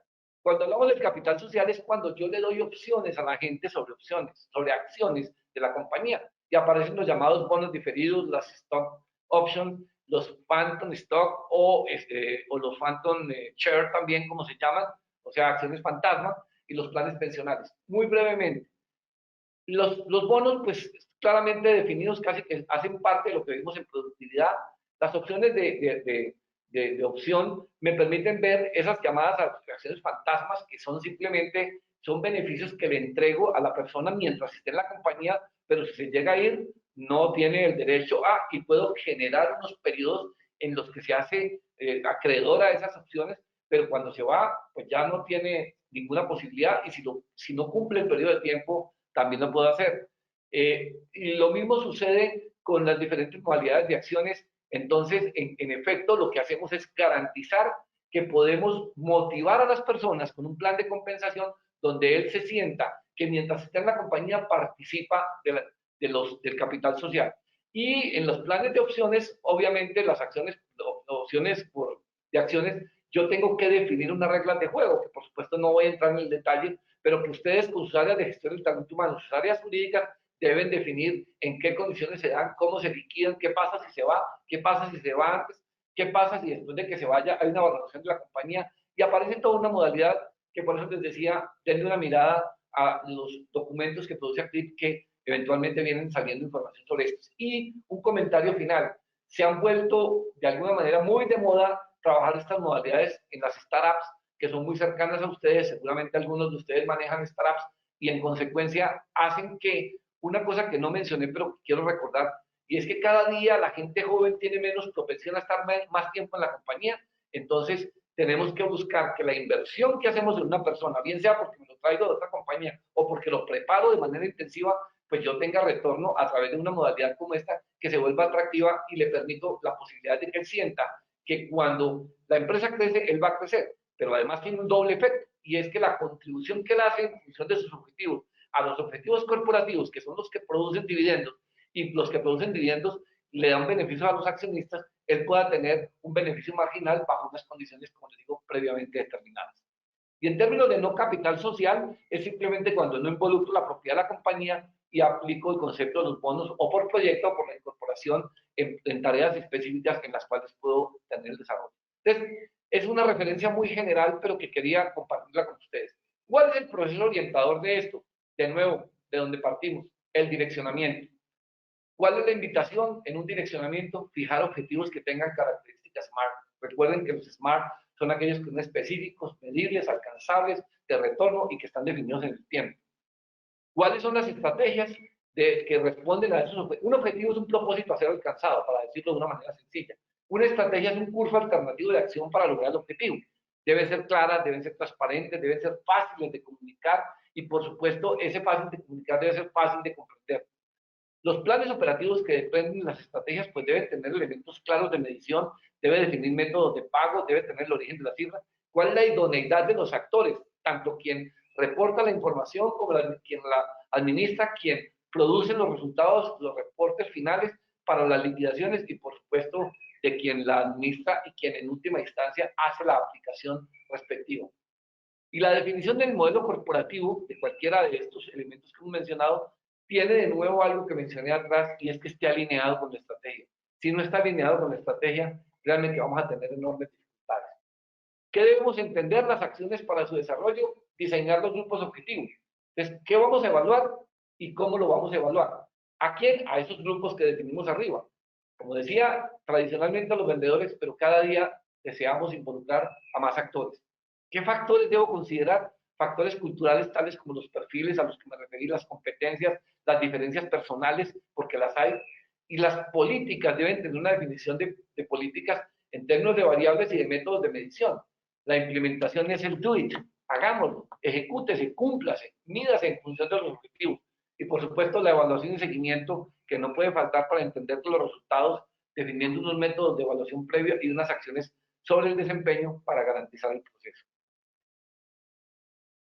Cuando hablamos del capital social es cuando yo le doy opciones a la gente sobre opciones, sobre acciones de la compañía. Y aparecen los llamados bonos diferidos, las stock options, los phantom stock o los phantom share también, como se llaman, o sea, acciones fantasma, y los planes pensionales. Muy brevemente, los bonos, pues claramente definidos, casi que hacen parte de lo que vimos en productividad. Las opciones de opción me permiten ver esas llamadas acciones fantasmas, que son simplemente, son beneficios que le entrego a la persona mientras esté en la compañía, pero si se llega a ir, no tiene el derecho a, y puedo generar unos periodos en los que se hace acreedor a esas opciones, pero cuando se va, pues ya no tiene ninguna posibilidad, y si no cumple el periodo de tiempo, también lo puedo hacer. Y lo mismo sucede con las diferentes modalidades de acciones. Entonces, en efecto, lo que hacemos es garantizar que podemos motivar a las personas con un plan de compensación donde él se sienta que mientras está en la compañía participa del capital social. Y en los planes de opciones, obviamente las acciones, opciones de acciones, yo tengo que definir unas reglas de juego, que por supuesto no voy a entrar en el detalle, pero que ustedes con sus áreas de gestión del talento humano, sus áreas jurídicas, deben definir en qué condiciones se dan, cómo se liquidan, qué pasa si se va, qué pasa si se va antes, qué pasa si después de que se vaya hay una valoración de la compañía, y aparece toda una modalidad que por eso les decía, denle una mirada a los documentos que produce Activ, que eventualmente vienen saliendo información sobre esto. Y un comentario final, se han vuelto de alguna manera muy de moda trabajar estas modalidades en las startups, que son muy cercanas a ustedes, seguramente algunos de ustedes manejan startups, y en consecuencia hacen que una cosa que no mencioné, pero quiero recordar, y es que cada día la gente joven tiene menos propensión a estar más tiempo en la compañía, entonces tenemos que buscar que la inversión que hacemos en una persona, bien sea porque me lo traigo de otra compañía o porque lo preparo de manera intensiva, pues yo tenga retorno a través de una modalidad como esta que se vuelva atractiva y le permito la posibilidad de que él sienta que cuando la empresa crece, él va a crecer, pero además tiene un doble efecto, y es que la contribución que él hace en función de sus objetivos a los objetivos corporativos, que son los que producen dividendos, y los que producen dividendos le dan beneficios a los accionistas, él pueda tener un beneficio marginal bajo unas condiciones, como les digo, previamente determinadas. Y en términos de no capital social, es simplemente cuando no involucro la propiedad de la compañía y aplico el concepto de los bonos o por proyecto o por la incorporación en tareas específicas en las cuales puedo tener el desarrollo. Entonces, es una referencia muy general, pero que quería compartirla con ustedes. ¿Cuál es el proceso orientador de esto? De nuevo, de donde partimos, el direccionamiento. ¿Cuál es la invitación en un direccionamiento? Fijar objetivos que tengan características SMART. Recuerden que los SMART son aquellos que son específicos, medibles, alcanzables, de retorno y que están definidos en el tiempo. ¿Cuáles son las estrategias que responden a esos objetivos? Un objetivo es un propósito a ser alcanzado, para decirlo de una manera sencilla. Una estrategia es un curso alternativo de acción para lograr el objetivo. Deben ser claras, deben ser transparentes, deben ser fáciles de comunicar y, por supuesto, ese fácil de comunicar debe ser fácil de comprender. Los planes operativos que dependen de las estrategias pues deben tener elementos claros de medición, debe definir métodos de pago, debe tener el origen de la cifra, cuál es la idoneidad de los actores, tanto quien reporta la información como quien la administra, quien produce los resultados, los reportes finales para las liquidaciones y por supuesto de quien la administra y quien en última instancia hace la aplicación respectiva. Y la definición del modelo corporativo de cualquiera de estos elementos que hemos mencionado tiene de nuevo algo que mencioné atrás y es que esté alineado con la estrategia. Si no está alineado con la estrategia, realmente vamos a tener enormes dificultades. ¿Qué debemos entender? Las acciones para su desarrollo, diseñar los grupos objetivos. Entonces, ¿qué vamos a evaluar y cómo lo vamos a evaluar? ¿A quién? A esos grupos que definimos arriba. Como decía, tradicionalmente a los vendedores, pero cada día deseamos involucrar a más actores. ¿Qué factores debo considerar? Factores culturales tales como los perfiles a los que me referí, las competencias, las diferencias personales, porque las hay, y las políticas deben tener una definición de políticas en términos de variables y de métodos de medición. La implementación es el do it, hagámoslo, ejecútese, cúmplase, mídase en función de los objetivos. Y por supuesto la evaluación y seguimiento que no puede faltar para entender los resultados, definiendo unos métodos de evaluación previa y unas acciones sobre el desempeño para garantizar el proceso.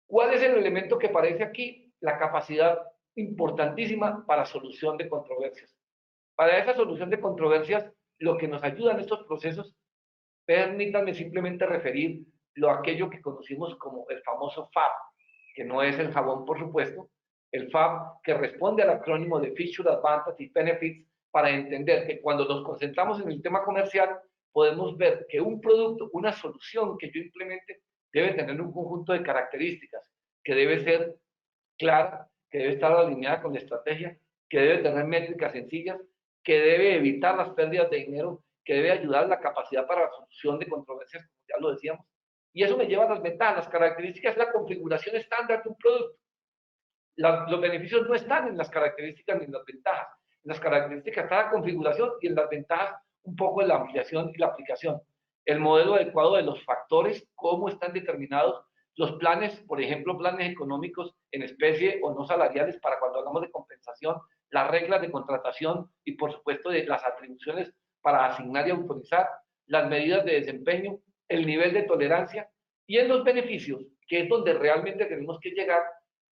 ¿Cuál es el elemento que aparece aquí? La capacidad importantísima para solución de controversias. Para esa solución de controversias, lo que nos ayuda en estos procesos, permítanme simplemente referir aquello que conocimos como el famoso FAB, que no es el jabón, por supuesto, el FAB que responde al acrónimo de Feature, Advantage y Benefits, para entender que cuando nos concentramos en el tema comercial, podemos ver que un producto, una solución que yo implemente, debe tener un conjunto de características, que debe ser clara, que debe estar alineada con la estrategia, que debe tener métricas sencillas, que debe evitar las pérdidas de dinero, que debe ayudar a la capacidad para la solución de controversias, como ya lo decíamos. Y eso me lleva a las ventajas. Las características es la configuración estándar de un producto. Los beneficios no están en las características ni en las ventajas. En las características está la configuración y en las ventajas un poco en la ampliación y la aplicación. El modelo adecuado de los factores, cómo están determinados los planes, por ejemplo, planes económicos en especie o no salariales para cuando hablamos de compensación, las reglas de contratación y, por supuesto, de las atribuciones para asignar y autorizar, las medidas de desempeño, el nivel de tolerancia y en los beneficios, que es donde realmente tenemos que llegar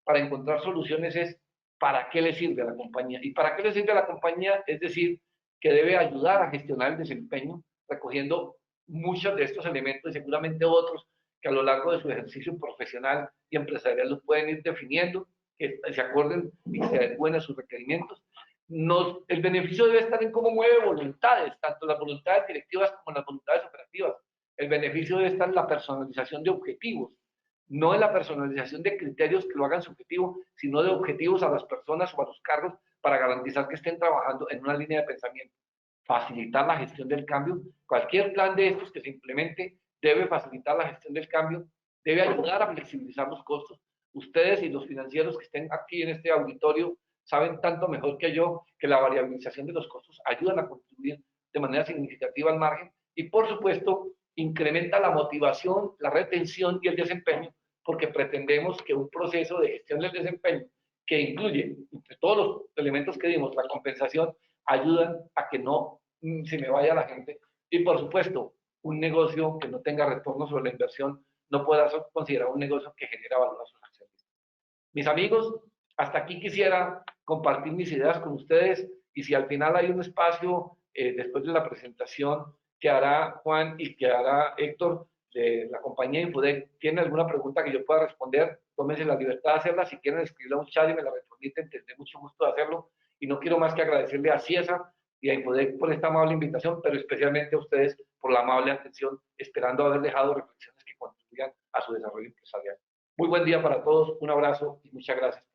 para encontrar soluciones, es para qué le sirve a la compañía. ¿Y para qué le sirve a la compañía? Es decir, que debe ayudar a gestionar el desempeño, recogiendo muchos de estos elementos y seguramente otros que a lo largo de su ejercicio profesional y empresarial los pueden ir definiendo, que se acuerden y se adecúen a sus requerimientos. El beneficio debe estar en cómo mueve voluntades, tanto las voluntades directivas como las voluntades operativas. El beneficio debe estar en la personalización de objetivos, no en la personalización de criterios que lo hagan subjetivo, sino de objetivos a las personas o a los cargos para garantizar que estén trabajando en una línea de pensamiento. Facilitar la gestión del cambio. Cualquier plan de estos que se implemente debe facilitar la gestión del cambio, debe ayudar a flexibilizar los costos. Ustedes y los financieros que estén aquí en este auditorio saben tanto mejor que yo que la variabilización de los costos ayudan a contribuir de manera significativa al margen y, por supuesto, incrementa la motivación, la retención y el desempeño, porque pretendemos que un proceso de gestión del desempeño que incluye, entre todos los elementos que dimos, la compensación, ayudan a que no se me vaya la gente. Y por supuesto, un negocio que no tenga retorno sobre la inversión no pueda ser considerado un negocio que genera valor a sus accionistas. Mis amigos, hasta aquí quisiera compartir mis ideas con ustedes y si al final hay un espacio después de la presentación que hará Juan y que hará Héctor de la compañía Infodec, ¿tienen alguna pregunta que yo pueda responder? Tómense la libertad de hacerla. Si quieren escribirla a un chat y me la responditen, tendré mucho gusto de hacerlo. Y no quiero más que agradecerle a Ciesa y a Infodec por esta amable invitación, pero especialmente a ustedes por la amable atención, esperando haber dejado reflexiones que contribuyan a su desarrollo empresarial. Muy buen día para todos, un abrazo y muchas gracias.